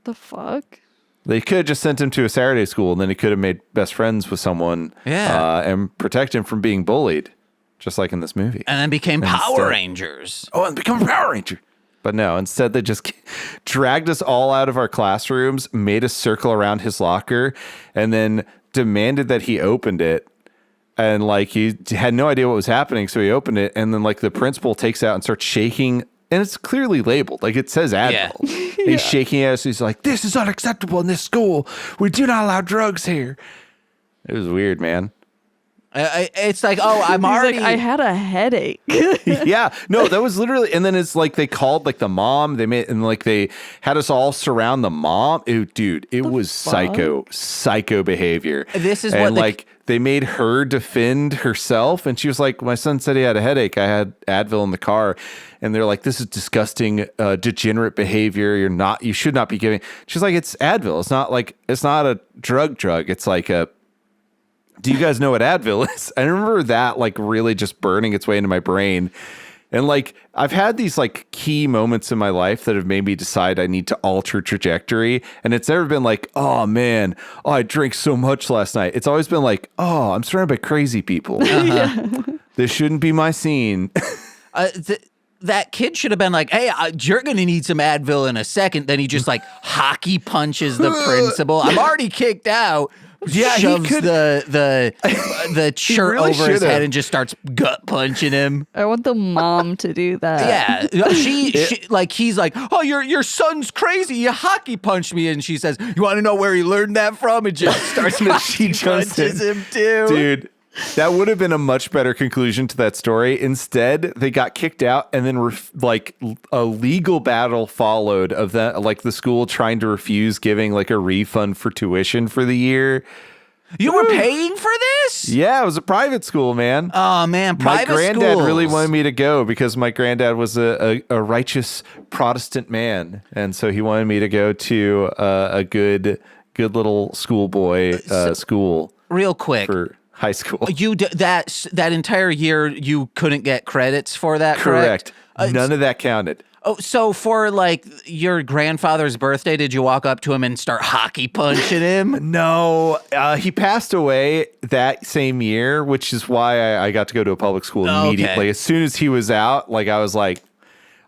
[SPEAKER 4] The fuck?
[SPEAKER 2] They could have just sent him to a Saturday school, and then he could have made best friends with someone and protect him from being bullied, just like in this movie.
[SPEAKER 1] And then became Power Rangers.
[SPEAKER 2] Oh, and become a Power Ranger. But no, instead they just dragged us all out of our classrooms, made us circle around his locker, and then demanded that he opened it. And like he had no idea what was happening, so he opened it, and then like the principal takes out and starts shaking, and it's clearly labeled, like it says Advil.
[SPEAKER 1] Yeah.
[SPEAKER 2] He's shaking at us. He's like, "This is unacceptable in this school. We do not allow drugs here." It was weird, man.
[SPEAKER 1] It's like, oh, I'm
[SPEAKER 4] He's
[SPEAKER 1] already.
[SPEAKER 4] like, I had a headache.
[SPEAKER 2] Yeah, no, that was literally, and then it's like they called like the mom. They made, and like they had us all surround the mom. Dude, it was psycho behavior.
[SPEAKER 1] This is
[SPEAKER 2] and
[SPEAKER 1] what
[SPEAKER 2] like they made her defend herself, and she was like, "My son said he had a headache. I had Advil in the car," and they're like, "This is disgusting, degenerate behavior. You should not be giving." She's like, "It's Advil. It's not a drug. It's like a." Do you guys know what Advil is? I remember that like really just burning its way into my brain. And like, I've had these like key moments in my life that have made me decide I need to alter trajectory. And it's never been like, oh man, I drank so much last night. It's always been like, oh, I'm surrounded by crazy people. This shouldn't be my scene.
[SPEAKER 1] That kid should have been like, hey, you're going to need some Advil in a second. Then he just like hockey punches the principal. I'm already kicked out.
[SPEAKER 2] Yeah,
[SPEAKER 1] shoves
[SPEAKER 2] he could
[SPEAKER 1] the shirt
[SPEAKER 2] really
[SPEAKER 1] over his
[SPEAKER 2] should've.
[SPEAKER 1] head and just starts gut punching him.
[SPEAKER 4] I want the mom to do that.
[SPEAKER 1] Yeah, she like he's like, oh, your son's crazy. You hockey punched me, and she says, you want to know where he learned that from? And just starts
[SPEAKER 2] She jumps
[SPEAKER 1] punches
[SPEAKER 2] in.
[SPEAKER 1] him too,
[SPEAKER 2] Dude. That would have been a much better conclusion to that story. Instead, they got kicked out, and then like a legal battle followed of that, like the school trying to refuse giving like a refund for tuition for the year.
[SPEAKER 1] You were paying for this?
[SPEAKER 2] Yeah, it was a private school, man.
[SPEAKER 1] Oh man, private
[SPEAKER 2] my granddad
[SPEAKER 1] schools.
[SPEAKER 2] really wanted me to go because my granddad was a righteous Protestant man, and so he wanted me to go to a good little schoolboy school.
[SPEAKER 1] Real quick.
[SPEAKER 2] For high school.
[SPEAKER 1] That entire year you couldn't get credits for that, correct?
[SPEAKER 2] None of that counted.
[SPEAKER 1] Oh, so for like your grandfather's birthday, did you walk up to him and start hockey punching him?
[SPEAKER 2] No, he passed away that same year, which is why I got to go to a public school immediately.
[SPEAKER 1] Okay.
[SPEAKER 2] As soon as he was out, like I was like,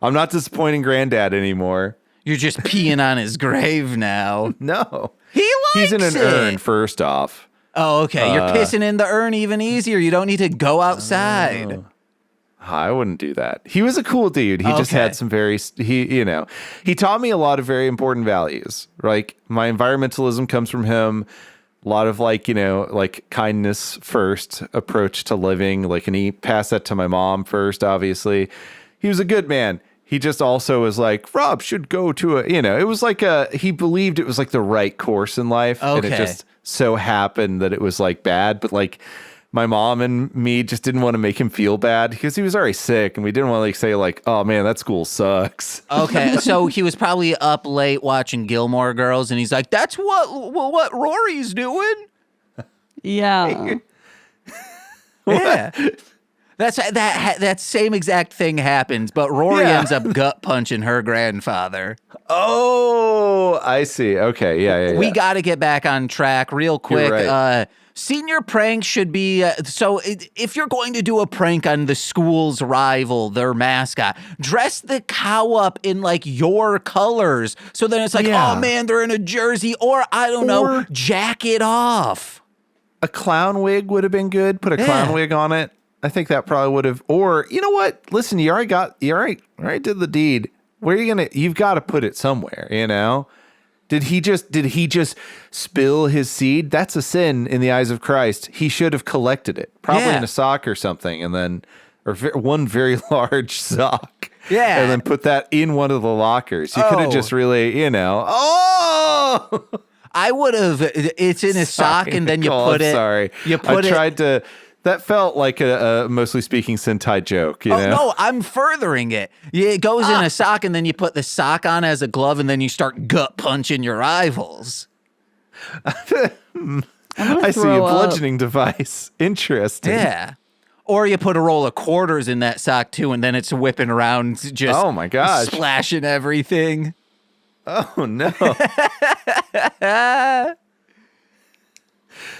[SPEAKER 2] I'm not disappointing granddad anymore.
[SPEAKER 1] You're just peeing on his grave now.
[SPEAKER 2] No.
[SPEAKER 1] He likes
[SPEAKER 2] He's in an
[SPEAKER 1] it.
[SPEAKER 2] urn, first off.
[SPEAKER 1] Oh, okay. You're pissing in the urn even easier. You don't need to go outside.
[SPEAKER 2] I wouldn't do that. He was a cool dude. He just had some he taught me a lot of very important values. Like my environmentalism comes from him. A lot of like kindness first approach to living. Like, and he passed that to my mom first, obviously. He was a good man. He just also was like, Rob should go to it was like he believed it was like the right course in life.
[SPEAKER 1] Okay.
[SPEAKER 2] And it just so happened that it was like bad, but like my mom and me just didn't want to make him feel bad because he was already sick, and we didn't want to like say like, oh man, that school sucks.
[SPEAKER 1] Okay, so he was probably up late watching Gilmore Girls, and he's like, that's what Rory's doing.
[SPEAKER 4] Yeah.
[SPEAKER 1] Yeah. That same exact thing happens, but Rory ends up gut punching her grandfather.
[SPEAKER 2] Oh, I see. Okay, yeah.
[SPEAKER 1] We got to get back on track real quick.
[SPEAKER 2] You're right.
[SPEAKER 1] Senior pranks should be if you're going to do a prank on the school's rival, their mascot, dress the cow up in like your colors. So then it's like, oh man, they're in a jersey, or I don't know, jack it off.
[SPEAKER 2] A clown wig would have been good. Put a clown wig on it. I think that probably would have. Or you know what? Listen, you already did the deed.
[SPEAKER 3] Where are you gonna? You've got to put it somewhere, you know. Did he just spill his seed? That's a sin in the eyes of Christ. He should have collected it, probably in a sock or something, and then one very large sock.
[SPEAKER 1] Yeah,
[SPEAKER 3] and then put that in one of the lockers. You could have just really, you know. Oh,
[SPEAKER 1] I would have. It's in a sock, and then you put it.
[SPEAKER 3] Sorry,
[SPEAKER 1] you put it.
[SPEAKER 3] I tried to. That felt like a mostly speaking Sentai joke, you know?
[SPEAKER 1] No, I'm furthering it. It goes in a sock, and then you put the sock on as a glove, and then you start gut punching your rivals.
[SPEAKER 3] I see a bludgeoning device. Interesting.
[SPEAKER 1] Yeah. Or you put a roll of quarters in that sock, too, and then it's whipping around just
[SPEAKER 3] oh my gosh,
[SPEAKER 1] splashing everything.
[SPEAKER 3] Oh, no.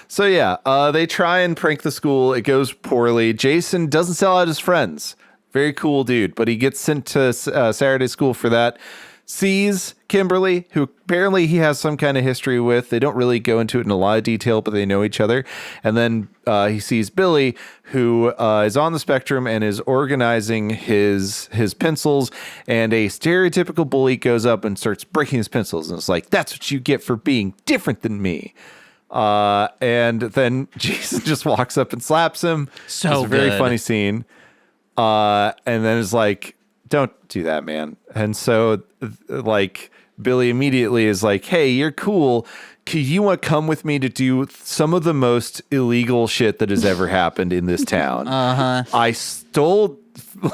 [SPEAKER 3] So yeah, they try and prank the school. It goes poorly. Jason doesn't sell out his friends. Very cool dude, but he gets sent to Saturday school for that. Sees Kimberly, who apparently he has some kind of history with. They don't really go into it in a lot of detail, but they know each other. And then he sees Billy, who is on the spectrum and is organizing his pencils. And a stereotypical bully goes up and starts breaking his pencils. And it's like, that's what you get for being different than me. And then Jason just walks up and slaps him.
[SPEAKER 1] So
[SPEAKER 3] it's a very funny scene. And then is like, don't do that, man. And so like Billy immediately is like, hey, you're cool. You want to come with me to do some of the most illegal shit that has ever happened in this town? I stole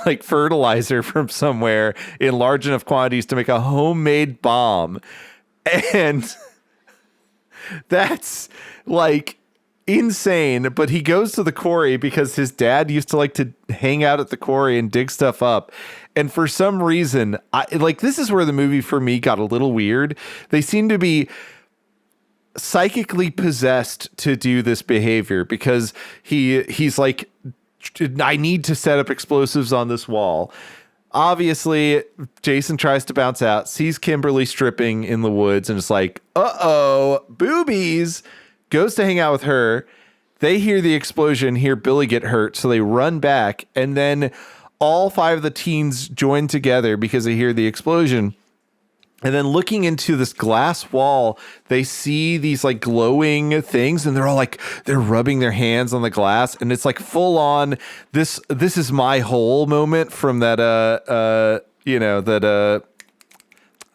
[SPEAKER 3] like fertilizer from somewhere in large enough quantities to make a homemade bomb. And that's like insane, but he goes to the quarry because his dad used to like to hang out at the quarry and dig stuff up. And for some reason, this is where the movie for me got a little weird. They seem to be psychically possessed to do this behavior because he's like, I need to set up explosives on this wall. Obviously, Jason tries to bounce out, sees Kimberly stripping in the woods, and it's like, uh-oh, boobies. Goes to hang out with her. They hear the explosion, hear Billy get hurt, so they run back, and then all 5 of the teens join together because they hear the explosion. And then looking into this glass wall, they see these like glowing things, and they're all like, they're rubbing their hands on the glass, and it's like full on this is my hole moment from that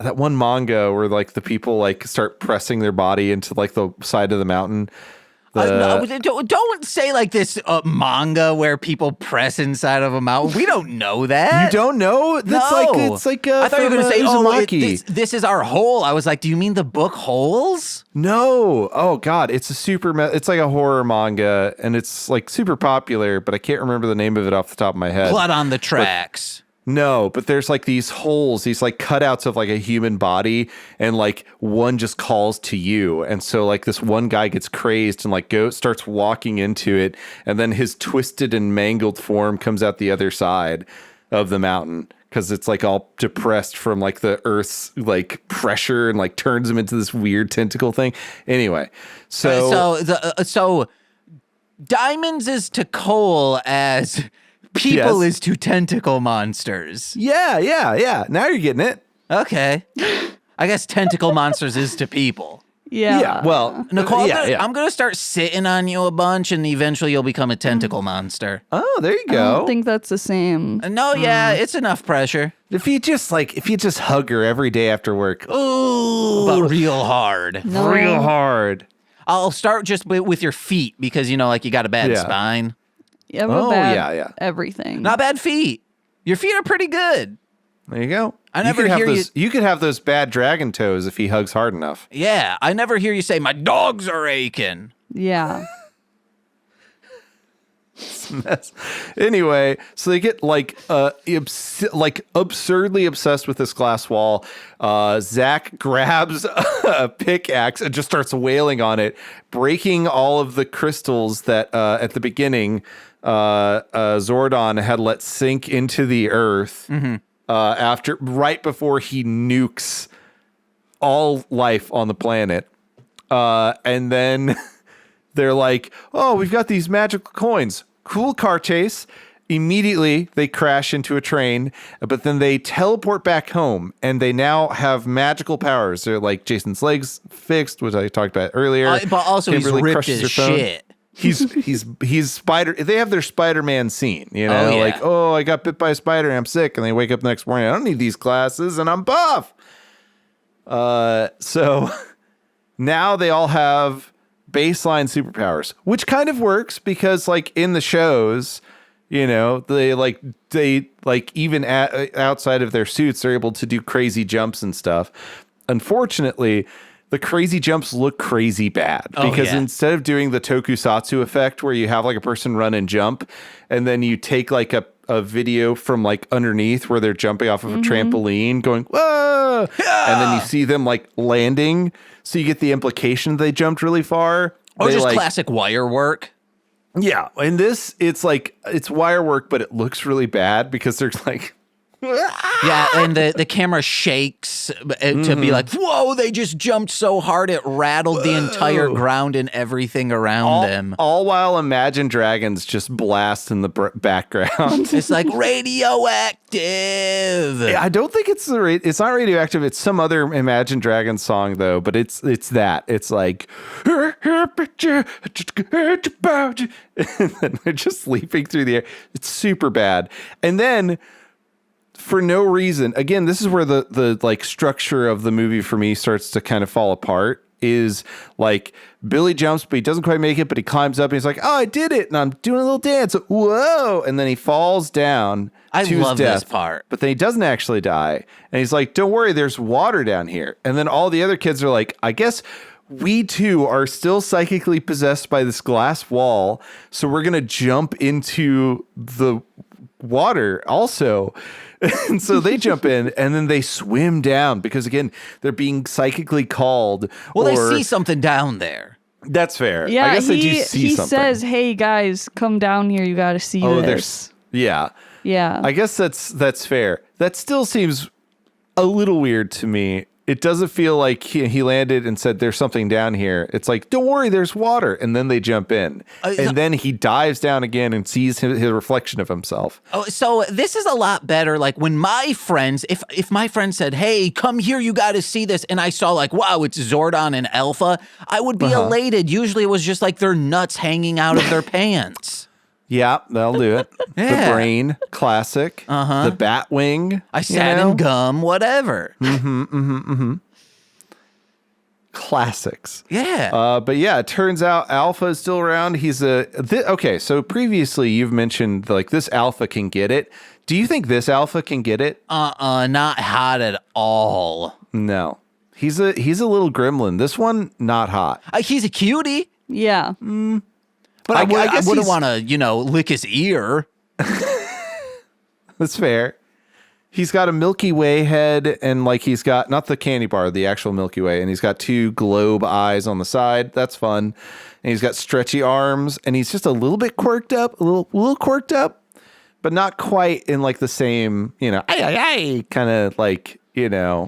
[SPEAKER 3] that one manga where like the people like start pressing their body into like the side of the mountain.
[SPEAKER 1] No, don't say like this manga where people press inside of a mountain. We don't know that.
[SPEAKER 3] You don't know? That's
[SPEAKER 1] no.
[SPEAKER 3] It's like
[SPEAKER 1] I thought you were going to say,
[SPEAKER 3] Uzumaki.
[SPEAKER 1] This is our hole. I was like, do you mean the book Holes?
[SPEAKER 3] No. Oh God, it's it's like a horror manga, and it's like super popular, but I can't remember the name of it off the top of my head.
[SPEAKER 1] Blood on the Tracks.
[SPEAKER 3] No, but there's like these holes, these like cutouts of like a human body, and like one just calls to you. And so like this one guy gets crazed and like starts walking into it, and then his twisted and mangled form comes out the other side of the mountain because it's like all depressed from like the earth's like pressure, and like turns him into this weird tentacle thing. Anyway,
[SPEAKER 1] so Diamonds is to coal as people is to tentacle monsters.
[SPEAKER 3] Yeah. Now you're getting it.
[SPEAKER 1] Okay. I guess tentacle monsters is to people.
[SPEAKER 4] Yeah.
[SPEAKER 3] Well,
[SPEAKER 1] Nicole, I'm going to start sitting on you a bunch, and eventually you'll become a tentacle monster.
[SPEAKER 3] Oh, there you go.
[SPEAKER 4] I don't think that's the same.
[SPEAKER 1] No, it's enough pressure.
[SPEAKER 3] If you just hug her every day after work.
[SPEAKER 1] Ooh. But real hard.
[SPEAKER 4] No.
[SPEAKER 3] Real hard.
[SPEAKER 1] I'll start just with your feet because, you got a bad spine.
[SPEAKER 4] You have a bad everything.
[SPEAKER 1] Not bad feet. Your feet are pretty good.
[SPEAKER 3] There you go.
[SPEAKER 1] I never hear you.
[SPEAKER 3] You could have those bad dragon toes if he hugs hard enough.
[SPEAKER 1] Yeah, I never hear you say, my dogs are aching.
[SPEAKER 4] Yeah.
[SPEAKER 3] Anyway, so they get absurdly obsessed with this glass wall. Zach grabs a pickaxe and just starts wailing on it, breaking all of the crystals that at the beginning Zordon had let sink into the earth right before he nukes all life on the planet. And then they're like, oh, we've got these magical coins. Cool car chase.
[SPEAKER 2] immediately they crash into a train, but then they teleport back home, and they now have magical powers. They're like Jason's legs fixed, which I talked about earlier.
[SPEAKER 1] But also
[SPEAKER 2] Kimberly
[SPEAKER 1] he's ripped
[SPEAKER 2] crushes
[SPEAKER 1] as
[SPEAKER 2] her phone.
[SPEAKER 1] shit.
[SPEAKER 2] He's Spider. They have their Spider-Man scene, you know,
[SPEAKER 1] Oh, yeah.
[SPEAKER 2] like, oh, I got bit by a spider and I'm sick, and they wake up the next morning. I don't need these glasses, and I'm buff. So now they all have baseline superpowers, which kind of works because, like, in the shows, you know, they even outside of their suits, they're able to do crazy jumps and stuff. Unfortunately, the crazy jumps look crazy bad because instead of doing the tokusatsu effect where you have like a person run and jump, and then you take like a video from like underneath where they're jumping off of a trampoline going, whoa, and then you see them like landing. So you get the implication they jumped really far.
[SPEAKER 1] Or
[SPEAKER 2] they,
[SPEAKER 1] just
[SPEAKER 2] like,
[SPEAKER 1] classic wire work.
[SPEAKER 2] Yeah. And this, it's like, it's wire work, but it looks really bad because there's like,
[SPEAKER 1] Yeah, and the camera shakes to be like, whoa, they just jumped so hard it rattled the entire ground and everything around them.
[SPEAKER 2] All while Imagine Dragons just blast in the background.
[SPEAKER 1] It's like radioactive.
[SPEAKER 2] I don't think it's it's not radioactive. It's some other Imagine Dragons song though, but it's that. It's like, and then they're just leaping through the air. It's super bad. And then, for no reason, again, this is where the like structure of the movie for me starts to kind of fall apart. Is like Billy jumps, but he doesn't quite make it, but he climbs up and he's like, oh, I did it, and I'm doing a little dance. Whoa. And then he falls down
[SPEAKER 1] I
[SPEAKER 2] to
[SPEAKER 1] love
[SPEAKER 2] his death,
[SPEAKER 1] this part.
[SPEAKER 2] but then he doesn't actually die. And he's like, don't worry, there's water down here. And then all the other kids are like, I guess we too are still psychically possessed by this glass wall, so we're gonna jump into the water also. And so they jump in and then they swim down because, again, they're being psychically called.
[SPEAKER 1] Well, they see something down there.
[SPEAKER 2] That's fair.
[SPEAKER 4] Yeah,
[SPEAKER 2] I guess they do see
[SPEAKER 4] he
[SPEAKER 2] something.
[SPEAKER 4] says, hey, guys, come down here. You got to see this.
[SPEAKER 2] Yeah.
[SPEAKER 4] Yeah.
[SPEAKER 2] I guess that's fair. That still seems a little weird to me. It doesn't feel like he landed and said, there's something down here. It's like, don't worry, there's water. And then they jump in. And then he dives down again and sees his reflection of himself.
[SPEAKER 1] Oh, so this is a lot better. Like when my friends, if my friend said, hey, come here, you got to see this. And I saw like, wow, it's Zordon and Alpha. I would be elated. Usually it was just like their nuts hanging out of their pants.
[SPEAKER 2] Yeah, that'll do it.
[SPEAKER 1] Yeah.
[SPEAKER 2] The brain, classic. The bat wing.
[SPEAKER 1] I sat in gum, whatever.
[SPEAKER 2] Classics.
[SPEAKER 1] Yeah.
[SPEAKER 2] But yeah, it turns out Alpha is still around. He's okay. So previously you've mentioned like this Alpha can get it. Do you think this Alpha can get it?
[SPEAKER 1] Not hot at all.
[SPEAKER 2] No. He's a little gremlin. This one, not hot.
[SPEAKER 1] He's a cutie,
[SPEAKER 4] Yeah.
[SPEAKER 1] but I
[SPEAKER 2] guess
[SPEAKER 1] wouldn't
[SPEAKER 2] he's-
[SPEAKER 1] want to, lick his ear.
[SPEAKER 2] That's fair. He's got a Milky Way head, and like he's got not the candy bar, the actual Milky Way, and he's got two globe eyes on the side. That's fun. And he's got stretchy arms, and he's just a little bit quirked up, a little quirked up, but not quite in like the same, kind of like,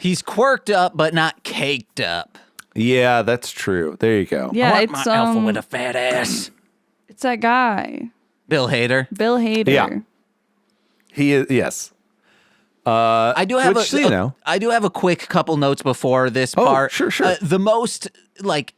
[SPEAKER 1] He's quirked up, but not caked up.
[SPEAKER 2] Yeah, that's true. There you go.
[SPEAKER 4] Yeah,
[SPEAKER 1] I want
[SPEAKER 4] it's
[SPEAKER 1] my Alpha with a fat ass.
[SPEAKER 4] it's that guy,
[SPEAKER 1] Bill Hader.
[SPEAKER 4] Bill Hader.
[SPEAKER 2] Yeah. He is, yes.
[SPEAKER 1] I do have I do have a quick couple notes before this part.
[SPEAKER 2] Sure.
[SPEAKER 1] The most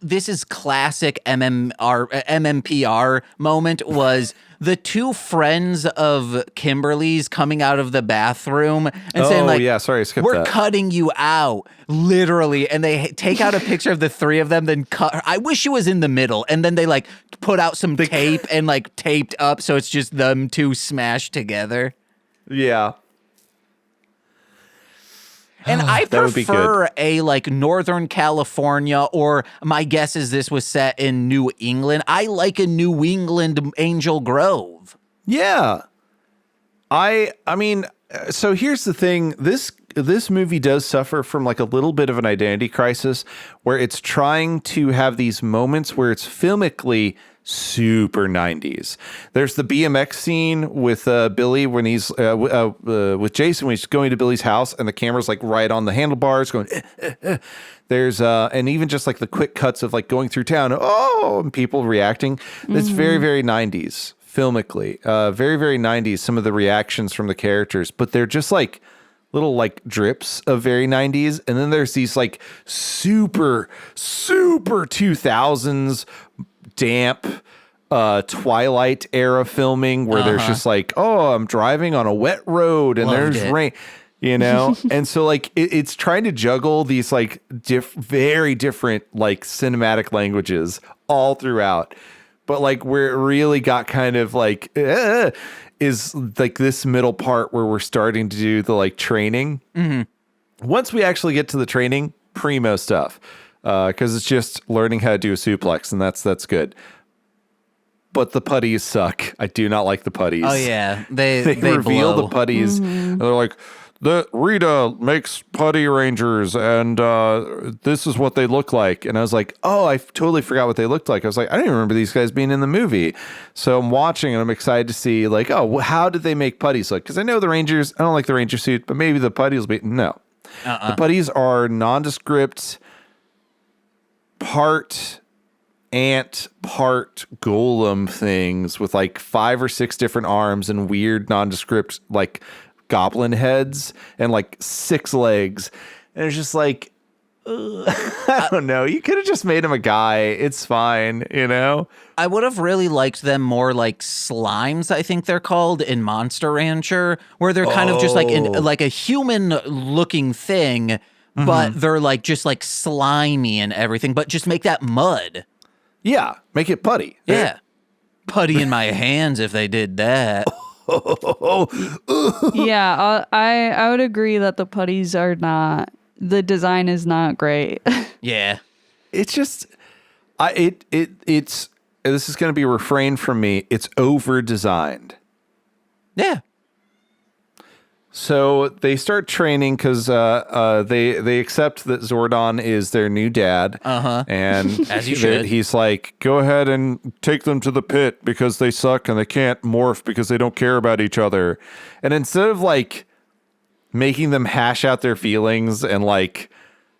[SPEAKER 1] this is classic MMPR moment was the two friends of Kimberly's coming out of the bathroom and saying
[SPEAKER 2] yeah, sorry, I skipped
[SPEAKER 1] we're
[SPEAKER 2] that.
[SPEAKER 1] cutting you out, literally, and they take out a picture of the three of them, then cut. I wish it was in the middle, and then they put out some tape and taped up so it's just them two smashed together.
[SPEAKER 2] Yeah.
[SPEAKER 1] And I
[SPEAKER 2] That would be
[SPEAKER 1] prefer a Northern California, or my guess is this was set in New England. I like a New England Angel Grove.
[SPEAKER 2] Yeah. I mean, so here's the thing. This movie does suffer from a little bit of an identity crisis where it's trying to have these moments where it's filmically super 90s. There's the BMX scene with Billy when he's with Jason when he's going to Billy's house and the camera's right on the handlebars going There's and even just the quick cuts of going through town and people reacting. It's very, very 90s filmically. Very, very 90s, some of the reactions from the characters, but they're just like little like drips of very 90s. And then there's these like super 2000s damp Twilight era filming where there's just like, oh, I'm driving on a wet road and
[SPEAKER 1] Loved
[SPEAKER 2] there's
[SPEAKER 1] it.
[SPEAKER 2] rain. You know, and so like it's trying to juggle these like very different like cinematic languages all throughout, but like where it really got kind of like is like this middle part where we're starting to do the like training. Once we actually get to the training, primo stuff, because it's just learning how to do a suplex, and that's good. But the putties suck. I do not like the putties.
[SPEAKER 1] Oh yeah, they
[SPEAKER 2] reveal
[SPEAKER 1] blow.
[SPEAKER 2] the putties, and they're like, the Rita makes putty rangers, and this is what they look like. And I was like, oh, I totally forgot what they looked like. I was like, I didn't remember these guys being in the movie. So I'm watching, and I'm excited to see, like, oh, how did they make putties look? Because I know the Rangers, I don't like the Ranger suit, but maybe the putties will be, no. The putties are nondescript, part ant, part golem things with like 5 or 6 different arms and weird nondescript, like, goblin heads and like 6 legs, and it's just like I don't know, you could have just made him a guy, it's fine, you know.
[SPEAKER 1] I would have really liked them more like slimes, I think they're called, in Monster Rancher, where they're kind of just like like a human looking thing, but they're like just like slimy and everything, but just make that mud.
[SPEAKER 2] Yeah, make it putty.
[SPEAKER 1] Yeah, putty in my hands if they did that.
[SPEAKER 4] Yeah, I would agree that the putties are not, the design is not great.
[SPEAKER 1] Yeah.
[SPEAKER 2] It's just it's this is going to be a refrain from me, it's over designed.
[SPEAKER 1] Yeah.
[SPEAKER 2] So they start training because they accept that Zordon is their new dad. And
[SPEAKER 1] As you should.
[SPEAKER 2] He's like, go ahead and take them to the pit because they suck and they can't morph because they don't care about each other. And instead of like making them hash out their feelings and like,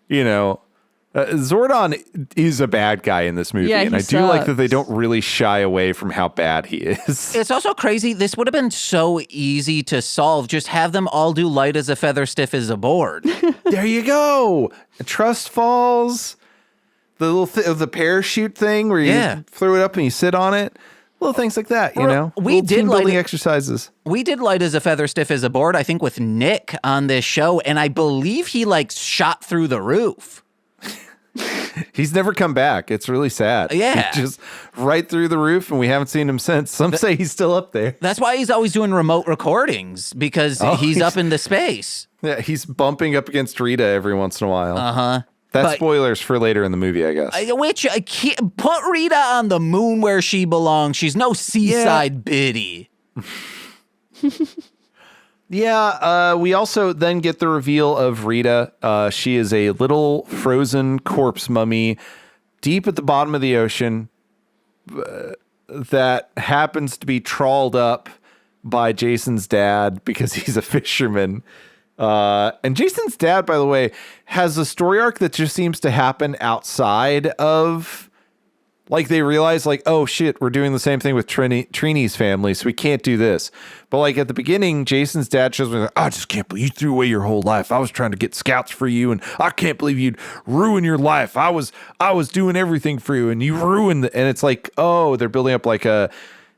[SPEAKER 2] you know, Zordon is a bad guy in this movie,
[SPEAKER 4] Yeah,
[SPEAKER 2] and I do like that they don't really shy away from how bad he is.
[SPEAKER 1] It's also crazy. This would have been so easy to solve. Just have them all do light as a feather, stiff as a board.
[SPEAKER 2] There you go. Trust falls. The little the parachute thing where you throw it up and you sit on it. Little things like that, you know.
[SPEAKER 1] We did
[SPEAKER 2] building exercises.
[SPEAKER 1] We did light as a feather, stiff as a board, I think, with Nick on this show, and I believe he like shot through the roof.
[SPEAKER 2] He's never come back. It's really sad.
[SPEAKER 1] Yeah.
[SPEAKER 2] Just right through the roof, and we haven't seen him since. Some say he's still up there.
[SPEAKER 1] That's why he's always doing remote recordings, because he's up into space.
[SPEAKER 2] Yeah, he's bumping up against Rita every once in a while.
[SPEAKER 1] Uh-huh.
[SPEAKER 2] That's spoilers for later in the movie, I guess.
[SPEAKER 1] Which, put Rita on the moon where she belongs. She's no seaside biddy.
[SPEAKER 2] Yeah, we also then get the reveal of Rita. She is a little frozen corpse mummy deep at the bottom of the ocean that happens to be trawled up by Jason's dad because he's a fisherman. And Jason's dad, by the way, has a story arc that just seems to happen outside of... Like, they realize, like, oh, shit, we're doing the same thing with Trini's family, so we can't do this. But, like, at the beginning, Jason's dad shows me, like, I just can't believe you threw away your whole life. I was trying to get scouts for you, and I can't believe you'd ruin your life. I was doing everything for you, and you ruined it. And it's like, oh, they're building up, like, a,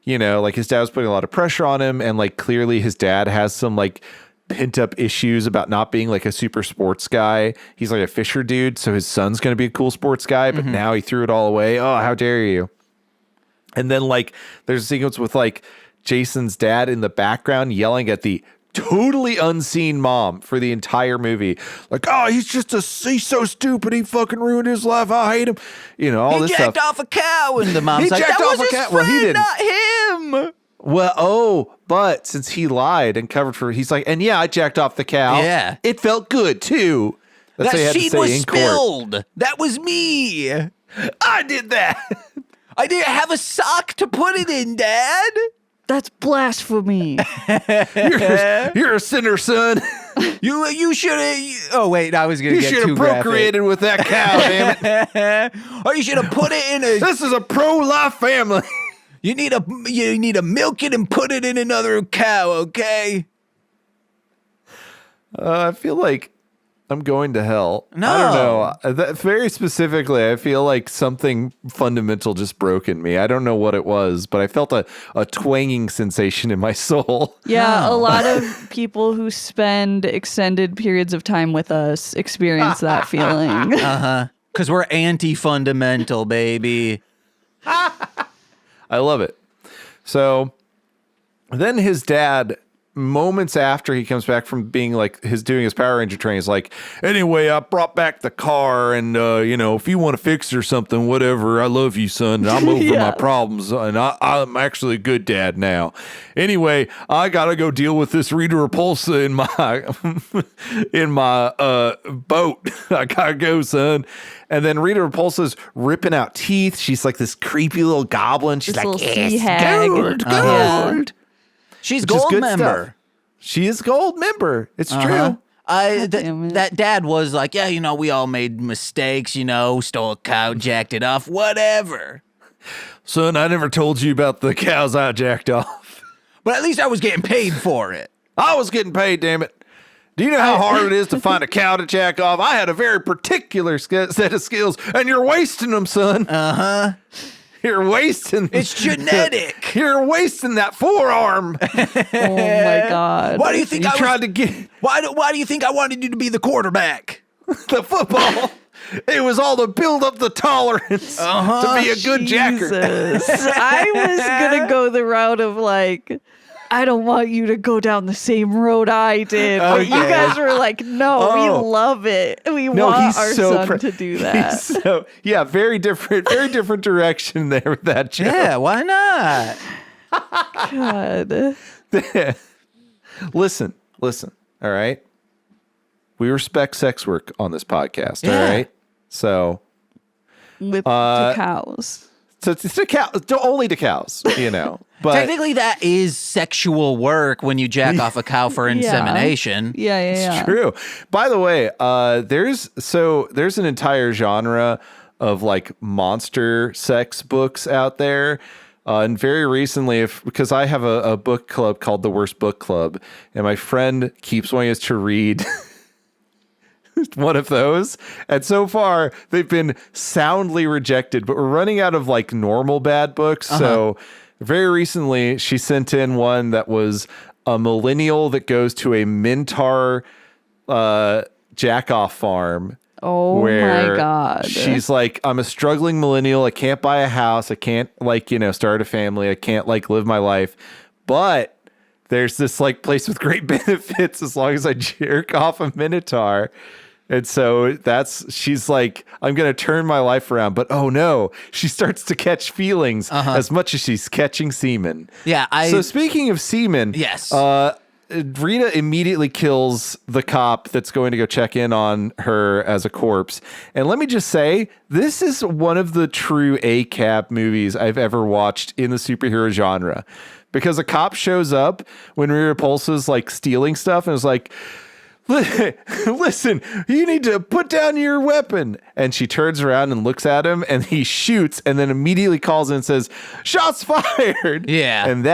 [SPEAKER 2] you know, like, his dad was putting a lot of pressure on him, and, like, clearly his dad has some, like, pent up issues about not being like a super sports guy. He's like a fisher dude, so his son's going to be a cool sports guy, but now he threw it all away. Oh, how dare you. And then like there's a sequence with like Jason's dad in the background yelling at the totally unseen mom for the entire movie. Like, oh, he's so stupid. He fucking ruined his life. I hate him. You know, all this stuff.
[SPEAKER 1] He jacked off a cow, and the mom's like, that was his friend, well, he didn't. Not him.
[SPEAKER 2] Well, but since he lied and covered for, he's like, and yeah, I jacked off the cow.
[SPEAKER 1] Yeah.
[SPEAKER 2] It felt good too. That's what he had to
[SPEAKER 1] That sheet
[SPEAKER 2] say
[SPEAKER 1] was
[SPEAKER 2] in
[SPEAKER 1] spilled.
[SPEAKER 2] court.
[SPEAKER 1] That was me.
[SPEAKER 2] I did that.
[SPEAKER 1] I didn't have a sock to put it in, Dad.
[SPEAKER 4] That's blasphemy.
[SPEAKER 2] You're a sinner, son.
[SPEAKER 1] You should have. Oh wait, I was gonna.
[SPEAKER 2] You
[SPEAKER 1] get
[SPEAKER 2] should
[SPEAKER 1] too
[SPEAKER 2] have procreated with that cow, damn it.
[SPEAKER 1] Or you should have put it in a.
[SPEAKER 2] This is a pro-life family.
[SPEAKER 1] You need to milk it and put it in another cow, okay?
[SPEAKER 2] I feel like I'm going to hell.
[SPEAKER 1] No.
[SPEAKER 2] I don't know. Very specifically, I feel like something fundamental just broke in me. I don't know what it was, but I felt a twanging sensation in my soul.
[SPEAKER 4] Yeah, a lot of people who spend extended periods of time with us experience that feeling.
[SPEAKER 1] Because we're anti-fundamental, baby.
[SPEAKER 2] I love it. So then his dad, moments after he comes back from being like doing his Power Ranger training, is like, anyway, I brought back the car, and if you want to fix it or something, whatever, I love you, son, and I'm over my problems, and I'm actually a good dad now. Anyway, I gotta go deal with this Rita Repulsa in my boat. I gotta go, son. And then Rita Repulsa's ripping out teeth. She's like this creepy little goblin. She's
[SPEAKER 4] This
[SPEAKER 2] like,
[SPEAKER 4] little sea hag.
[SPEAKER 2] gold.
[SPEAKER 4] Yeah.
[SPEAKER 1] She's
[SPEAKER 2] Which is
[SPEAKER 1] gold
[SPEAKER 2] good
[SPEAKER 1] member.
[SPEAKER 2] stuff. She is gold member. It's true.
[SPEAKER 4] damn it.
[SPEAKER 1] That dad was like, yeah, we all made mistakes, stole a cow, jacked it off, whatever.
[SPEAKER 2] Son, I never told you about the cows I jacked off.
[SPEAKER 1] But at least I was getting paid for it.
[SPEAKER 2] I was getting paid, damn it. Do you know how hard it is to find a cow to jack off? I had a very particular set of skills, and you're wasting them, son. You're wasting.
[SPEAKER 1] It's genetic.
[SPEAKER 2] You're wasting that forearm.
[SPEAKER 4] Oh my God.
[SPEAKER 1] Why do you think
[SPEAKER 2] You
[SPEAKER 1] I
[SPEAKER 2] tried to get
[SPEAKER 1] Why do you think I wanted you to be the quarterback?
[SPEAKER 2] the football. It was all to build up the tolerance to be a good jacker.
[SPEAKER 4] Jesus. I was gonna go the route of like, I don't want you to go down the same road I did. But you guys were like, no, we love it. We want our son to do that.
[SPEAKER 2] Very different direction there with that joke.
[SPEAKER 1] Yeah, why not?
[SPEAKER 4] God.
[SPEAKER 2] Listen, all right? We respect sex work on this podcast,
[SPEAKER 1] Yeah.
[SPEAKER 2] all right? So
[SPEAKER 4] With the cows.
[SPEAKER 2] it's to cows, only to cows, But
[SPEAKER 1] Technically, that is sexual work when you jack off a cow for insemination.
[SPEAKER 4] Yeah.
[SPEAKER 2] it's true. By the way, there's an entire genre of like monster sex books out there. And very recently, because I have a book club called The Worst Book Club, and my friend keeps wanting us to read one of those. And so far, they've been soundly rejected, but we're running out of like normal bad books. So very recently, she sent in one that was a millennial that goes to a Mintar jack-off farm.
[SPEAKER 4] Oh my God.
[SPEAKER 2] She's like, I'm a struggling millennial. I can't buy a house. I can't start a family. I can't live my life. But there's this like place with great benefits as long as I jerk off a Minotaur. And so she's like, I'm going to turn my life around. But oh no, she starts to catch feelings as much as she's catching semen.
[SPEAKER 1] Yeah.
[SPEAKER 2] So speaking of semen,
[SPEAKER 1] Yes.
[SPEAKER 2] Rita immediately kills the cop that's going to go check in on her as a corpse. And let me just say, this is one of the true ACAB movies I've ever watched in the superhero genre. Because a cop shows up when Rita Repulsa's like stealing stuff and is like, listen, you need to put down your weapon. And she turns around and looks at him and he shoots and then immediately calls in and says, shots fired.
[SPEAKER 1] Yeah.
[SPEAKER 2] And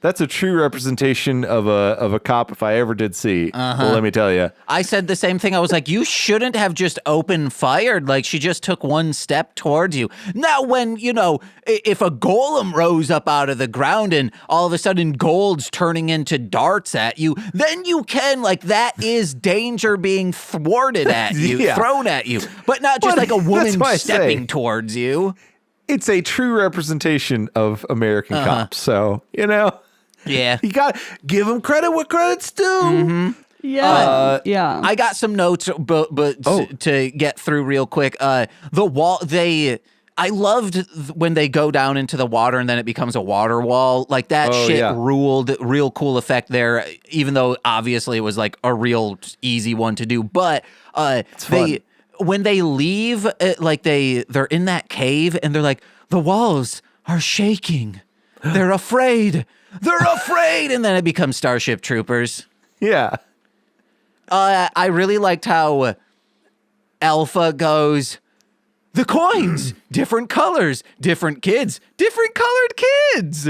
[SPEAKER 2] that's a true representation of a cop if I ever did see. Well, let me tell you.
[SPEAKER 1] I said the same thing. I was like, you shouldn't have just open fired. Like, she just took one step towards you. Now, when, if a golem rose up out of the ground and all of a sudden gold's turning into darts at you, then you can, that is danger being thwarted at you, thrown at you. But not just like a woman stepping towards you.
[SPEAKER 2] It's a true representation of American cops. So,
[SPEAKER 1] Yeah.
[SPEAKER 2] you got to give them credit where credit's due.
[SPEAKER 4] Yeah.
[SPEAKER 1] I got some notes, but to get through real quick. The wall, I loved when they go down into the water and then it becomes a water wall. Like that ruled. Real cool effect there, even though obviously it was like a real easy one to do. But when they leave, they're in that cave and they're like, the walls are shaking. They're afraid. They're afraid. And then it becomes Starship Troopers.
[SPEAKER 2] Yeah.
[SPEAKER 1] I really liked how Alpha goes, the coins, different colors, different kids, different colored kids.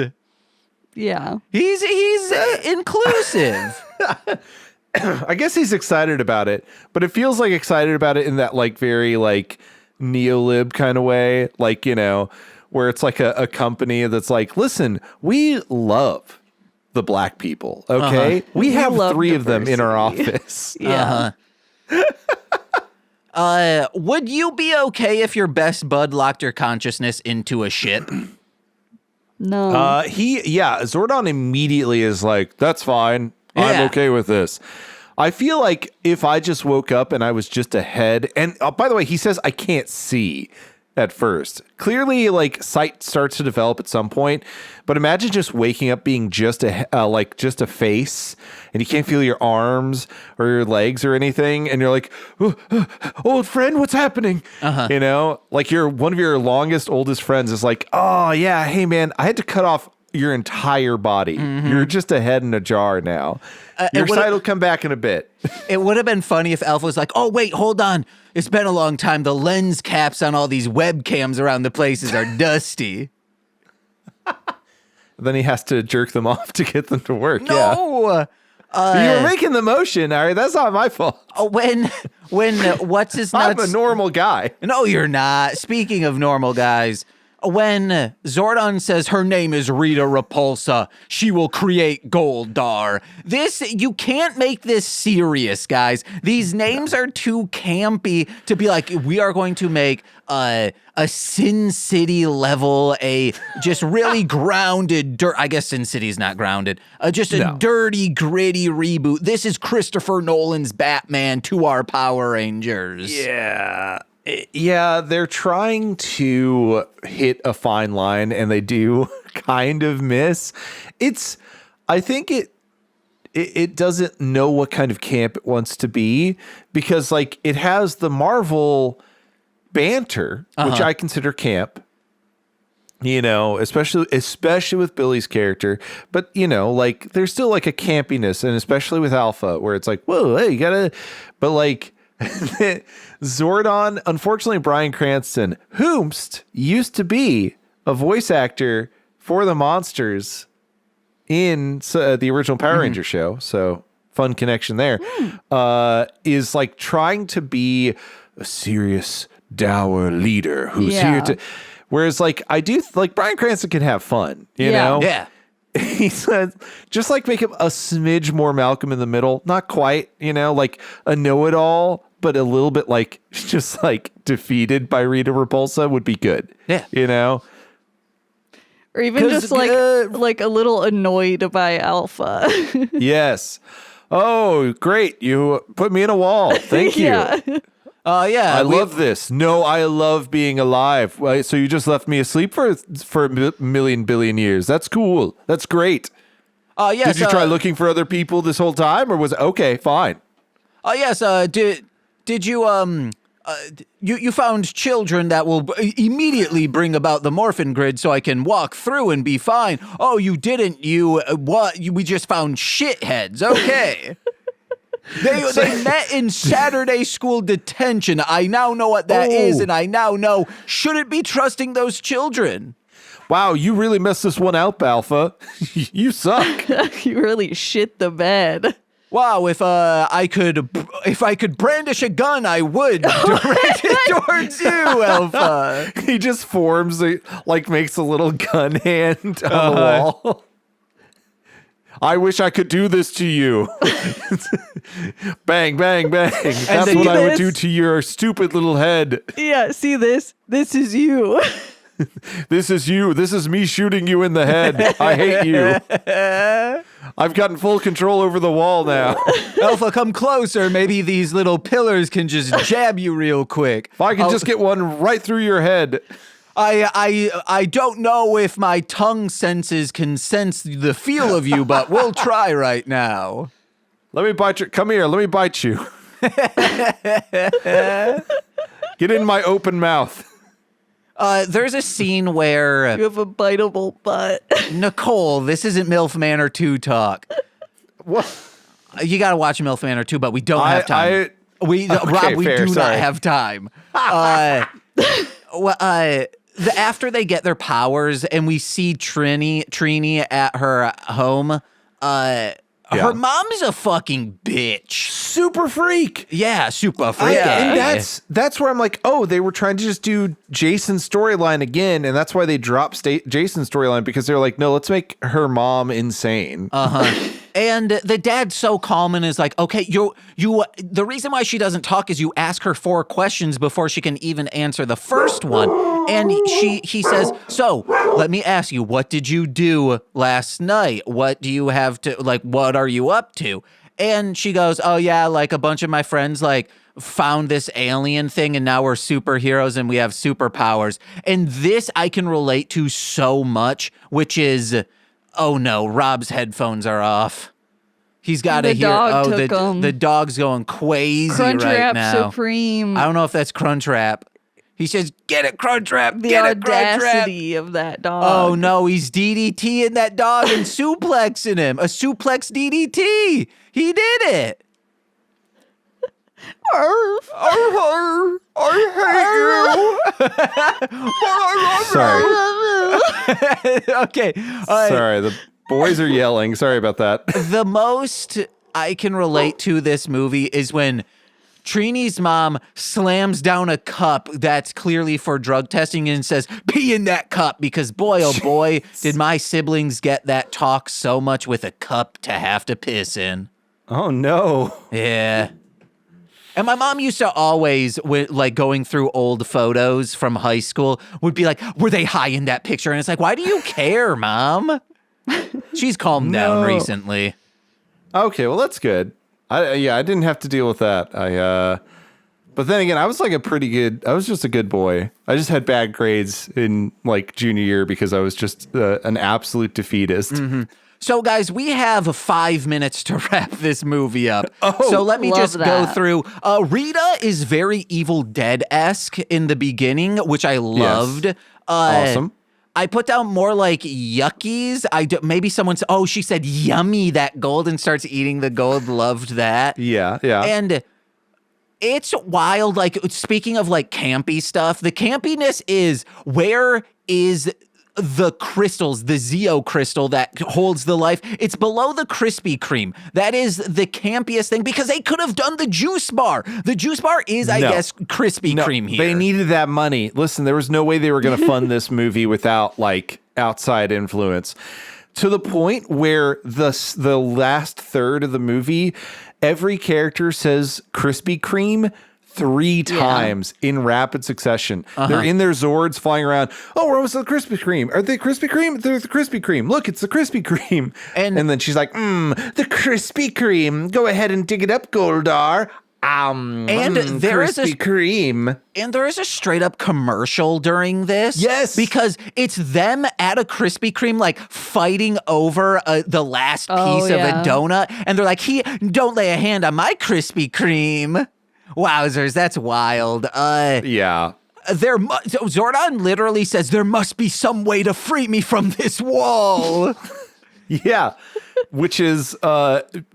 [SPEAKER 4] Yeah.
[SPEAKER 1] He's inclusive.
[SPEAKER 3] I guess he's excited about it, but it feels like excited about it in that like very like neolib kind of way, like, you know, where it's like a company that's like, listen, we love the black people, okay? We have 3 of them in our office.
[SPEAKER 4] Yeah.
[SPEAKER 1] Would you be okay if your best bud locked your consciousness into a ship?
[SPEAKER 4] No.
[SPEAKER 3] Zordon immediately is like, that's fine. I'm
[SPEAKER 1] Yeah.
[SPEAKER 3] okay with this. I feel like if I just woke up and I was just a head, and by the way, he says I can't see at first. Clearly, like, sight starts to develop at some point, but imagine just waking up being just a face, and you can't feel your arms or your legs or anything, and you're like, old friend, what's happening? You know, like one of your oldest friends is like, oh yeah, hey man, I had to cut off your entire body. You're just a head in a jar now. Your sight will come back in a bit.
[SPEAKER 1] It would have been funny if Alpha was like, oh, wait, hold on. It's been a long time. The lens caps on all these webcams around the places are dusty.
[SPEAKER 3] Then he has to jerk them off to get them to work.
[SPEAKER 1] No.
[SPEAKER 3] You were making the motion, Ari. That's not my fault.
[SPEAKER 1] When what's his nuts?
[SPEAKER 3] I'm a normal guy.
[SPEAKER 1] No, you're not. Speaking of normal guys, when Zordon says her name is Rita Repulsa, she will create Goldar. You can't make this serious, guys. These names are too campy to be like, we are going to make a Sin City level, a just really grounded, I guess Sin City's not grounded, just a dirty, gritty reboot. This is Christopher Nolan's Batman to our Power Rangers.
[SPEAKER 3] Yeah, they're trying to hit a fine line, and they do kind of miss. I think it doesn't know what kind of camp it wants to be, because like it has the Marvel banter, which I consider camp. You know, especially with Billy's character, but you know, like there's still like a campiness, and especially with Alpha, where it's like, whoa, hey, you gotta, but like. Zordon, unfortunately, Bryan Cranston, whomst used to be a voice actor for the monsters in the original Power Ranger show, so fun connection there, is like trying to be a serious, dour leader who's here to. Whereas, like, I do like Bryan Cranston can have fun, you know?
[SPEAKER 1] Yeah.
[SPEAKER 3] He said, just like make him a smidge more Malcolm in the Middle. Not quite, you know, like a know-it-all, but a little bit like just like defeated by Rita Repulsa would be good.
[SPEAKER 1] Yeah.
[SPEAKER 3] You know?
[SPEAKER 4] Or even just like a little annoyed by Alpha.
[SPEAKER 3] Yes. Oh, great. You put me in a wall. Thank you. I love this. No, I love being alive. So you just left me asleep for a million billion years. That's cool. That's great.
[SPEAKER 1] Yes.
[SPEAKER 3] Did you try looking for other people this whole time, or was it okay? Fine.
[SPEAKER 1] Yes. Did you you found children that will immediately bring about the morphin grid so I can walk through and be fine? Oh, you didn't. We just found shitheads. Okay. They met in Saturday school detention. I now know what that is, and I now know shouldn't be trusting those children.
[SPEAKER 3] Wow, you really messed this one up, Alpha. You suck.
[SPEAKER 4] You really shit the bed.
[SPEAKER 1] Wow, if I could brandish a gun, I would direct it towards you, Alpha.
[SPEAKER 3] He just forms makes a little gun hand on the wall. I wish I could do this to you. Bang, bang, bang. That's what I would do to your stupid little head.
[SPEAKER 4] Yeah, see this? This is you.
[SPEAKER 3] This is you. This is me shooting you in the head. I hate you. I've gotten full control over the wall now.
[SPEAKER 1] Alpha, come closer. Maybe these little pillars can just jab you real quick.
[SPEAKER 3] If I can just get one right through your head.
[SPEAKER 1] I don't know if my tongue senses can sense the feel of you, but we'll try right now.
[SPEAKER 3] Let me bite you. Come here. Let me bite you. Get in my open mouth.
[SPEAKER 1] There's a scene where
[SPEAKER 4] You have a biteable butt.
[SPEAKER 1] Nicole, this isn't MILF Manor 2 talk.
[SPEAKER 3] What?
[SPEAKER 1] You got to watch MILF Manor 2, but we don't have time. We do not have time. well, after they get their powers and we see Trini at her home, her mom's a fucking bitch.
[SPEAKER 3] Super freak.
[SPEAKER 1] Yeah, super freak.
[SPEAKER 3] And that's where I'm like, oh, they were trying to just do Jason's storyline again, and that's why they dropped Jason's storyline, because they're like, no, let's make her mom insane.
[SPEAKER 1] And the dad's so calm and is like, okay, you. The reason why she doesn't talk is you ask her 4 questions before she can even answer the first one. And he says, so let me ask you, what did you do last night? What do you have to, like, what are you up to? And she goes, oh yeah, like a bunch of my friends, like, found this alien thing and now we're superheroes and we have superpowers. And this I can relate to so much, which is, oh no, Rob's headphones are off. He's got to hear, the dog's going crazy right now.
[SPEAKER 4] Crunchwrap Supreme.
[SPEAKER 1] I don't know if that's Crunchwrap. He says, get it, Crunchwrap,
[SPEAKER 4] the audacity of that dog.
[SPEAKER 1] Oh no, he's DDTing that dog and suplexing him. A suplex DDT. He did it.
[SPEAKER 3] I hate you.
[SPEAKER 1] Sorry. Okay.
[SPEAKER 3] Sorry, the boys are yelling. Sorry about that.
[SPEAKER 1] The most I can relate to this movie is when Trini's mom slams down a cup that's clearly for drug testing and says, pee in that cup, because boy, oh boy, did my siblings get that talk so much with a cup to have to piss in.
[SPEAKER 3] Oh no.
[SPEAKER 1] Yeah. And my mom used to always, like, going through old photos from high school, would be like, were they high in that picture? And it's like, why do you care, Mom? She's calmed down recently.
[SPEAKER 3] Okay, well, that's good. I didn't have to deal with that. But then again, I was just a good boy. I just had bad grades in, like, junior year because I was just an absolute defeatist.
[SPEAKER 1] Mm-hmm. So, guys, we have 5 minutes to wrap this movie up. So let me just go through. Rita is very Evil Dead-esque in the beginning, which I loved. Yes.
[SPEAKER 3] Awesome.
[SPEAKER 1] I put down more like yuckies. Maybe someone's, she said yummy, that gold, and starts eating the gold. Loved that.
[SPEAKER 3] Yeah.
[SPEAKER 1] And it's wild. Like, speaking of like campy stuff, the campiness is, where is the crystals, the Zeo crystal that holds the life? It's below the Krispy Kreme. That is the campiest thing, because they could have done the juice bar. The juice bar is, I guess, Krispy Kreme here.
[SPEAKER 3] They needed that money. Listen, there was no way they were going to fund this movie without, like, outside influence. To the point where the last third of the movie, every character says Krispy Kreme 3 times in rapid succession. They're in their Zords flying around. Oh, we're almost at the Krispy Kreme. Are they Krispy Kreme? They're the Krispy Kreme. Look, it's the Krispy Kreme. And then she's like, the Krispy Kreme. Go ahead and dig it up, Goldar. There is Krispy Kreme.
[SPEAKER 1] And there is a straight up commercial during this.
[SPEAKER 3] Yes.
[SPEAKER 1] Because it's them at a Krispy Kreme, like, fighting over the last piece of a donut. And they're like, don't lay a hand on my Krispy Kreme. Wowzers, that's wild.
[SPEAKER 3] Yeah.
[SPEAKER 1] Zordon literally says, there must be some way to free me from this wall.
[SPEAKER 3] Yeah. Which is,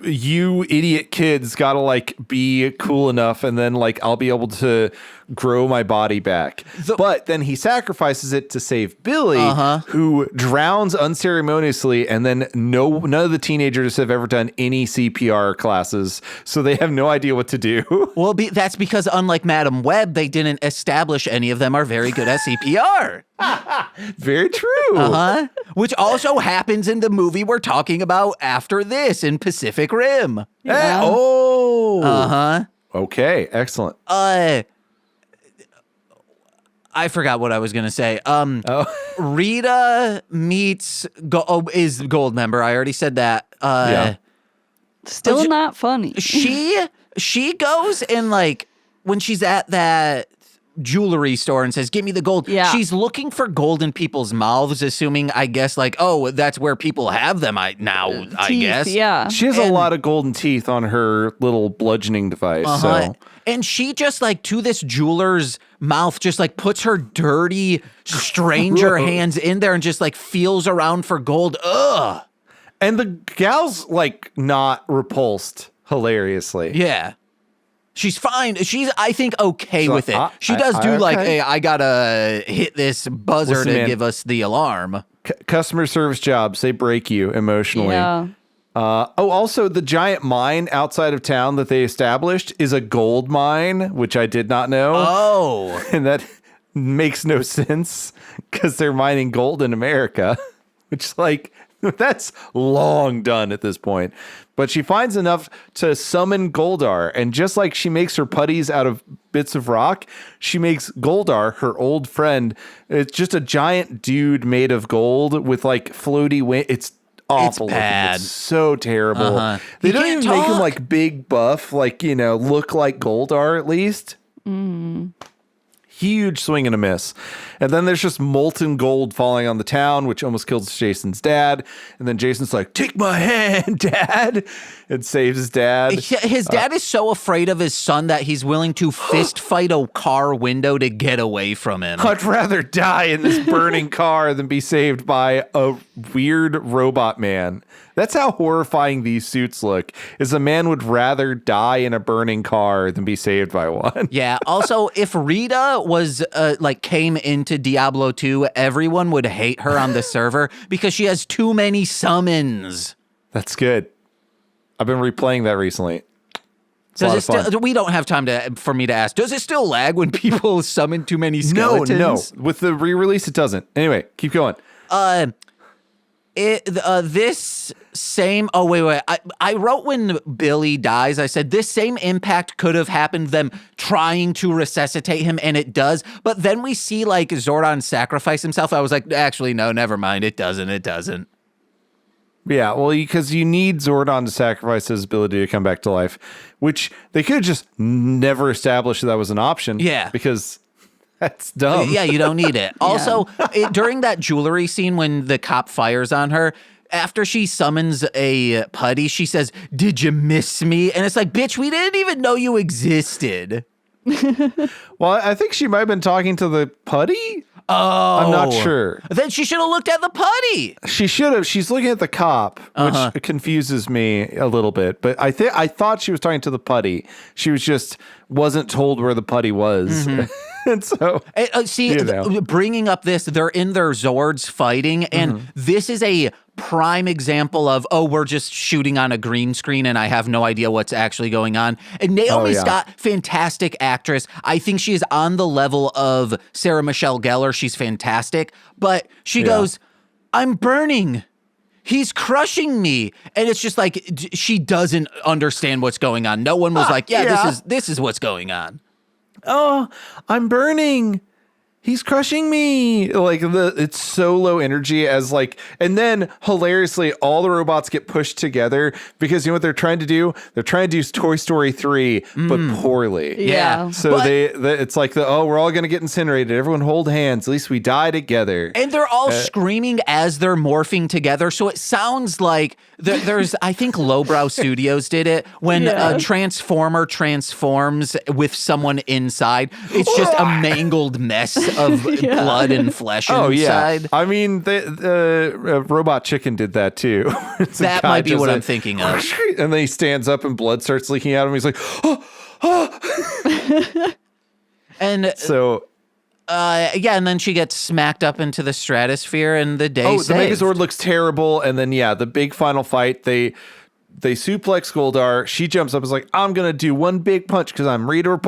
[SPEAKER 3] you idiot kids gotta, like, be cool enough, and then, like, I'll be able to grow my body back. But then he sacrifices it to save Billy, who drowns unceremoniously, and then none of the teenagers have ever done any CPR classes, so they have no idea what to do.
[SPEAKER 1] Well, that's because, unlike Madam Web, they didn't establish any of them are very good at CPR.
[SPEAKER 3] Very true.
[SPEAKER 1] Which also happens in the movie we're talking about after this, in Pacific Rim.
[SPEAKER 3] Yeah. Okay, excellent.
[SPEAKER 1] I forgot what I was gonna say. Rita meets is Gold member. I already said that.
[SPEAKER 4] Still not funny.
[SPEAKER 1] She goes and, like, when she's at that jewelry store and says, give me the gold.
[SPEAKER 4] Yeah.
[SPEAKER 1] She's looking for gold in people's mouths, assuming, I guess, like, that's where people have them I guess.
[SPEAKER 4] Yeah.
[SPEAKER 3] She has a lot of golden teeth on her little bludgeoning device. So.
[SPEAKER 1] And she just, like, to this jeweler's mouth, just, like, puts her dirty stranger hands in there and just, like, feels around for gold. Ugh.
[SPEAKER 3] And the gal's, like, not repulsed hilariously.
[SPEAKER 1] Yeah. She's fine. She's, I think, okay with it. She does do like, hey, I gotta hit this buzzer to give us the alarm.
[SPEAKER 2] Customer service jobs, they break you emotionally.
[SPEAKER 4] Yeah.
[SPEAKER 2] Also, the giant mine outside of town that they established is a gold mine, which I did not know.
[SPEAKER 1] Oh.
[SPEAKER 2] And that makes no sense because they're mining gold in America, which, like, that's long done at this point. But she finds enough to summon Goldar, and just like she makes her putties out of bits of rock, she makes Goldar, her old friend. It's just a giant dude made of gold with like floaty wings. It's awful.
[SPEAKER 1] It's bad.
[SPEAKER 2] It's so terrible. They don't even make him like big buff, like, you know, look like Goldar at least. Huge swing and a miss. And then there's just molten gold falling on the town, which almost kills Jason's dad. And then Jason's like, take my hand, Dad, and saves his dad.
[SPEAKER 1] His dad is so afraid of his son that he's willing to fist fight a car window to get away from him.
[SPEAKER 2] I'd rather die in this burning car than be saved by a weird robot man. That's how horrifying these suits look, is a man would rather die in a burning car than be saved by one.
[SPEAKER 1] Yeah. Also, if Rita was came into Diablo 2, everyone would hate her on the server because she has too many summons.
[SPEAKER 2] That's good. I've been replaying that recently.
[SPEAKER 1] We don't have time for me to ask. Does it still lag when people summon too many skeletons?
[SPEAKER 2] No. With the re-release, it doesn't. Anyway, keep going.
[SPEAKER 1] This same. Oh wait. I wrote when Billy dies. I said this same impact could have happened. Them trying to resuscitate him, and it does. But then we see like Zordon sacrifice himself. I was like, actually, no, never mind. It doesn't. It doesn't.
[SPEAKER 2] Yeah, well, because you need Zordon to sacrifice his ability to come back to life, which they could have just never established that was an option.
[SPEAKER 1] Yeah,
[SPEAKER 2] because. That's dumb.
[SPEAKER 1] Yeah, you don't need it. Also, during that jewelry scene when the cop fires on her, after she summons a putty, she says, "Did you miss me?" And it's like, bitch, we didn't even know you existed.
[SPEAKER 2] Well, I think she might have been talking to the putty.
[SPEAKER 1] Oh.
[SPEAKER 2] I'm not sure.
[SPEAKER 1] Then she should have looked at the putty.
[SPEAKER 2] She should have. She's looking at the cop, which confuses me a little bit. But I thought she was talking to the putty. She wasn't told where the putty was. And so,
[SPEAKER 1] bringing up this, they're in their Zords fighting, and this is a prime example of, we're just shooting on a green screen and I have no idea what's actually going on. And Naomi Scott, fantastic actress. I think she is on the level of Sarah Michelle Gellar. She's fantastic. But she goes, I'm burning. He's crushing me. And it's just like, she doesn't understand what's going on. No one was like, this is what's going on.
[SPEAKER 2] Oh, I'm burning. He's crushing me. Like it's so low energy as like, and then hilariously, all the robots get pushed together because you know what they're trying to do? They're trying to do Toy Story 3, but poorly.
[SPEAKER 1] Yeah.
[SPEAKER 2] So it's like we're all going to get incinerated. Everyone hold hands. At least we die together.
[SPEAKER 1] And they're all screaming as they're morphing together. So it sounds like there's, I think Lowbrow Studios did it when a Transformer transforms with someone inside. It's just a mangled mess of blood and flesh inside.
[SPEAKER 2] Yeah. I mean, the Robot Chicken did that too.
[SPEAKER 1] That might be what I'm thinking of.
[SPEAKER 2] And then he stands up and blood starts leaking out of him. He's like,
[SPEAKER 1] And
[SPEAKER 2] so...
[SPEAKER 1] and then she gets smacked up into the stratosphere and the day
[SPEAKER 2] the Megazord looks terrible. And then, the big final fight, they suplex Goldar. She jumps up and is like, I'm going to do one big punch because I'm Rita.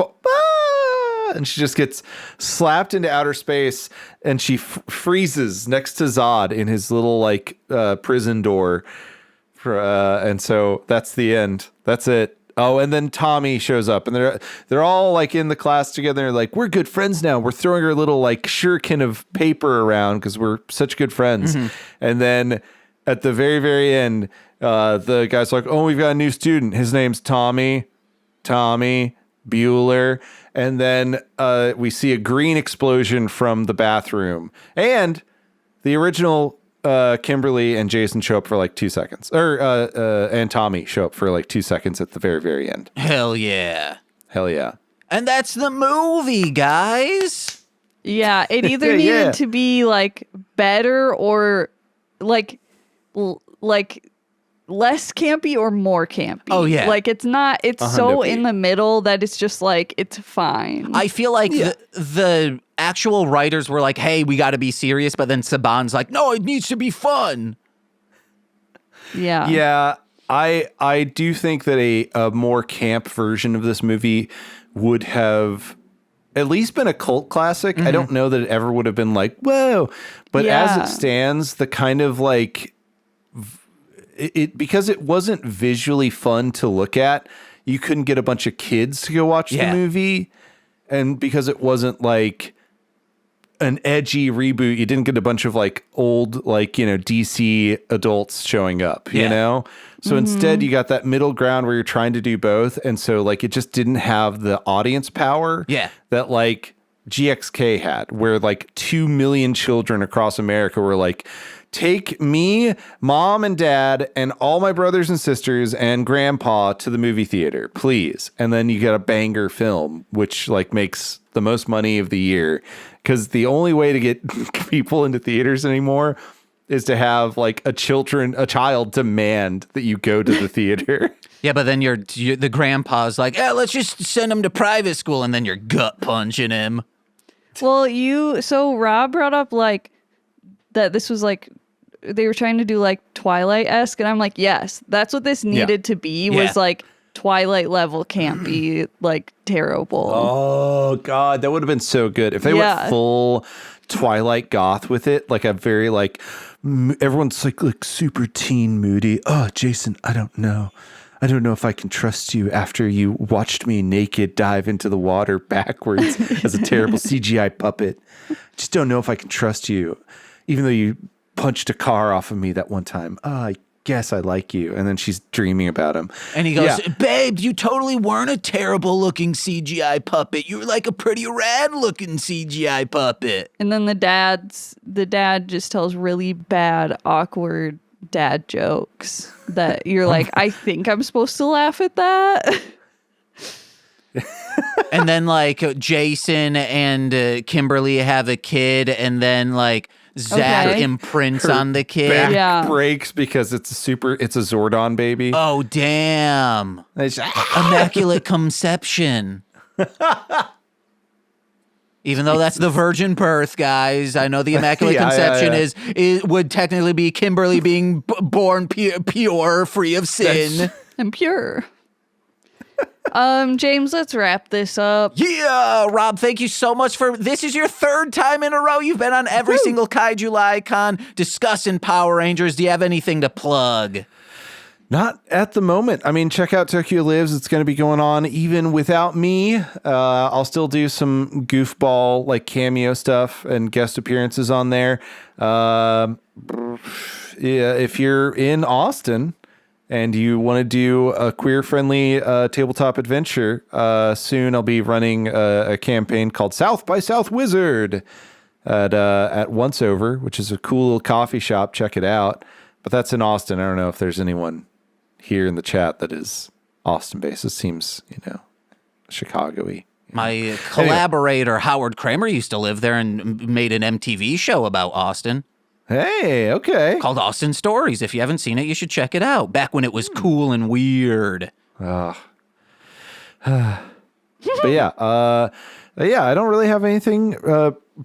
[SPEAKER 2] And she just gets slapped into outer space and she freezes next to Zod in his little prison door. And so that's the end. That's it. Oh, and then Tommy shows up and they're all in the class together. They're like, we're good friends now. We're throwing our little shuriken of paper around because we're such good friends. And then at the very, very end, the guy's like, oh, we've got a new student. His name's Tommy Bueller. And then we see a green explosion from the bathroom. And the original Kimberly and Jason show up for 2 seconds. And Tommy show up for 2 seconds at the very, very end.
[SPEAKER 1] Hell yeah.
[SPEAKER 2] And
[SPEAKER 1] that's the movie, guys.
[SPEAKER 4] Yeah, it either needed to be better or less campy or more campy.
[SPEAKER 1] Oh, yeah.
[SPEAKER 4] Like it's so in the middle that it's just like, it's fine.
[SPEAKER 1] I feel like the actual writers were like, hey, we got to be serious. But then Saban's like, no, it needs to be fun.
[SPEAKER 4] Yeah.
[SPEAKER 2] Yeah. I do think that a more camp version of this movie would have at least been a cult classic. I don't know that it ever would have been like, whoa. But as it stands, the kind of like it because it wasn't visually fun to look at, you couldn't get a bunch of kids to go watch the movie. And because it wasn't like an edgy reboot, you didn't get a bunch of like old, like, you know, DC adults showing up, you know? So instead you got that middle ground where you're trying to do both. And so like, it just didn't have the audience power that like GXK had, where like 2 million children across America were like, take me, mom and dad, and all my brothers and sisters and grandpa to the movie theater, please. And then you get a banger film, which like makes the most money of the year. Because the only way to get people into theaters anymore is to have like a child demand that you go to the theater.
[SPEAKER 1] Yeah, but then the grandpa's like, yeah, let's just send him to private school, and then you're gut punching him.
[SPEAKER 4] Well, so Rob brought up like that this was like they were trying to do like Twilight-esque, and I'm like, yes, that's what this needed to be, was like Twilight level campy, like terrible.
[SPEAKER 2] Oh God, that would have been so good if they went full Twilight goth with it, like a very like everyone's like super teen moody. Oh, Jason, I don't know if I can trust you after you watched me naked dive into the water backwards as a terrible CGI puppet. Just don't know if I can trust you, even though you punched a car off of me that one time. Oh, I guess I like you. And then she's dreaming about him.
[SPEAKER 1] And he goes, babe, you totally weren't a terrible looking CGI puppet. You were like a pretty rad looking CGI puppet.
[SPEAKER 4] And then the dad just tells really bad, awkward dad jokes that you're like, I think I'm supposed to laugh at that.
[SPEAKER 1] And then like Jason and Kimberly have a kid, and then like Zach imprints on the kid.
[SPEAKER 2] Back breaks because it's a Zordon baby.
[SPEAKER 1] Oh, damn. Immaculate conception. Even though that's the virgin birth, guys. I know the Immaculate Conception is would technically be Kimberly being born pure, free of sin.
[SPEAKER 4] And pure. James, let's wrap this up.
[SPEAKER 1] Yeah, Rob, thank you so much this is your third time in a row you've been on every single KaiJULY Con discussing Power Rangers. Do you have anything to plug?
[SPEAKER 2] Not at the moment. I mean, check out Tokyo Lives. It's going to be going on even without me. I'll still do some goofball like cameo stuff and guest appearances on there. If you're in Austin and you want to do a queer-friendly tabletop adventure, soon I'll be running a campaign called South by South Wizard at Once Over, which is a cool little coffee shop. Check it out. But that's in Austin. I don't know if there's anyone here in the chat that is Austin-based. It seems, Chicago-y.
[SPEAKER 1] My collaborator, Howard Kramer, used to live there and made an MTV show about Austin.
[SPEAKER 2] Hey, okay.
[SPEAKER 1] Called Austin Stories. If you haven't seen it, you should check it out. Back when it was cool and weird.
[SPEAKER 2] But yeah, I don't really have anything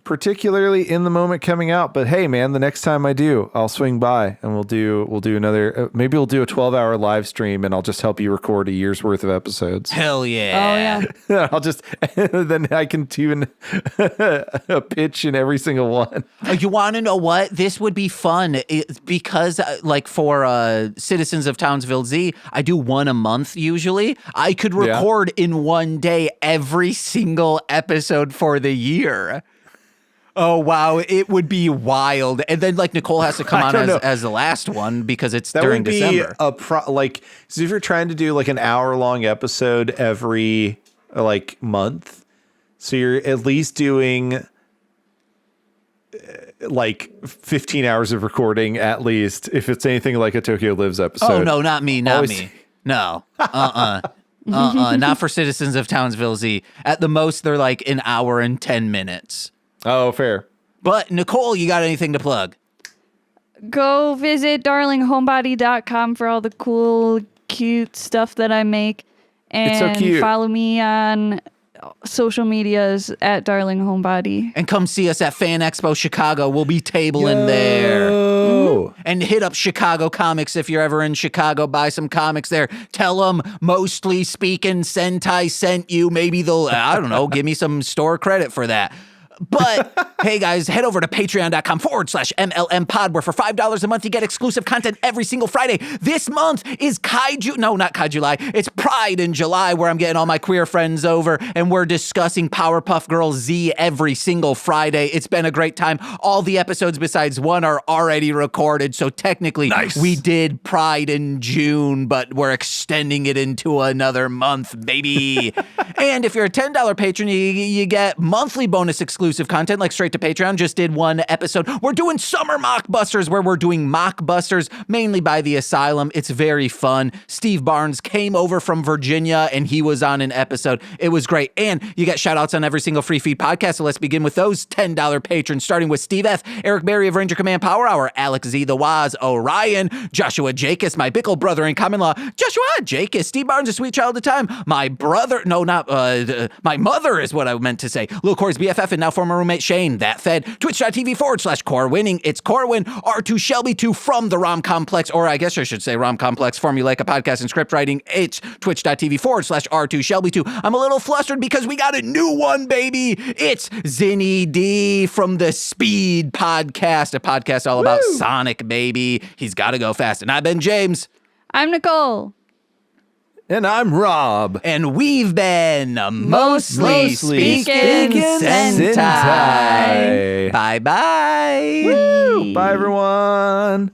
[SPEAKER 2] particularly in the moment coming out, but hey man, the next time I do, I'll swing by and we'll do another, maybe we'll do a 12-hour live stream and I'll just help you record a year's worth of episodes.
[SPEAKER 1] Hell yeah.
[SPEAKER 4] Oh yeah.
[SPEAKER 2] I'll just, then I can tune a pitch in every single one.
[SPEAKER 1] You want to know what? This would be fun because like for Citizens of Townsville Z, I do one a month usually. I could record in one day every single episode for the year. Oh, wow. It would be wild. And then, like, Nicole has to come on as the last one because it's during December.
[SPEAKER 2] So if you're trying to do, like, an hour-long episode every, like, month, so you're at least doing, like, 15 hours of recording at least, if it's anything like a Tokyo Lives episode.
[SPEAKER 1] Oh, no, not me. No. Not for Citizens of Townsville Z. At the most, they're, like, an hour and 10 minutes.
[SPEAKER 2] Oh, fair.
[SPEAKER 1] But Nicole, you got anything to plug?
[SPEAKER 4] go visit darlinghomebody.com for all the cool, cute stuff that I make. And
[SPEAKER 3] It's so cute.
[SPEAKER 4] follow me on social medias at Darling Homebody.
[SPEAKER 1] And come see us at Fan Expo Chicago. We'll be tabling there. And hit up Chicago Comics if you're ever in Chicago. Buy some comics there. Tell them Mostly Speakin Sentai sent you. Maybe they'll, I don't know, give me some store credit for that. But hey guys, head over to patreon.com/MLM pod, where for $5 a month you get exclusive content every single Friday. This month is not KaiJULY, it's Pride in July, where I'm getting all my queer friends over and we're discussing Powerpuff Girls Z every single Friday. It's been a great time. All the episodes besides one are already recorded, so technically we did Pride in June, but we're extending it into another month, baby. And if you're a $10 patron, you get monthly bonus exclusive content like straight to Patreon. Just did one episode. We're doing summer mockbusters where we're doing mockbusters mainly by the Asylum. It's very fun. Steve Barnes came over from Virginia and he was on an episode. It was great. And you get shout outs on every single free feed podcast. So let's begin with those $10 patrons, starting with Steve F., Eric Berry of Ranger Command Power Hour, Alex Z, The Waz, Orion, Joshua Jacobs, my Bickle brother in common law, Joshua Jacobs, Steve Barnes, a sweet child of time, my brother, my mother is what I meant to say, Lil Corey's BFF and now former roommate Shane, that fed, twitch.tv/Core Winning, it's Corwin, R2 Shelby 2 from the Rom Complex, or I guess I should say Rom Complex, Formulaic podcast and script writing, it's twitch.tv/R2 Shelby 2. I'm a little flustered because we got a new one, baby. It's Zinny D from the Speed podcast, a podcast all about Sonic, baby. He's got to go fast. And I've been James.
[SPEAKER 4] I'm Nicole.
[SPEAKER 3] And I'm Rob.
[SPEAKER 1] And we've been Mostly Speakin
[SPEAKER 3] Sentai.
[SPEAKER 1] Sentai. Bye-bye.
[SPEAKER 3] Woo! Bye, everyone.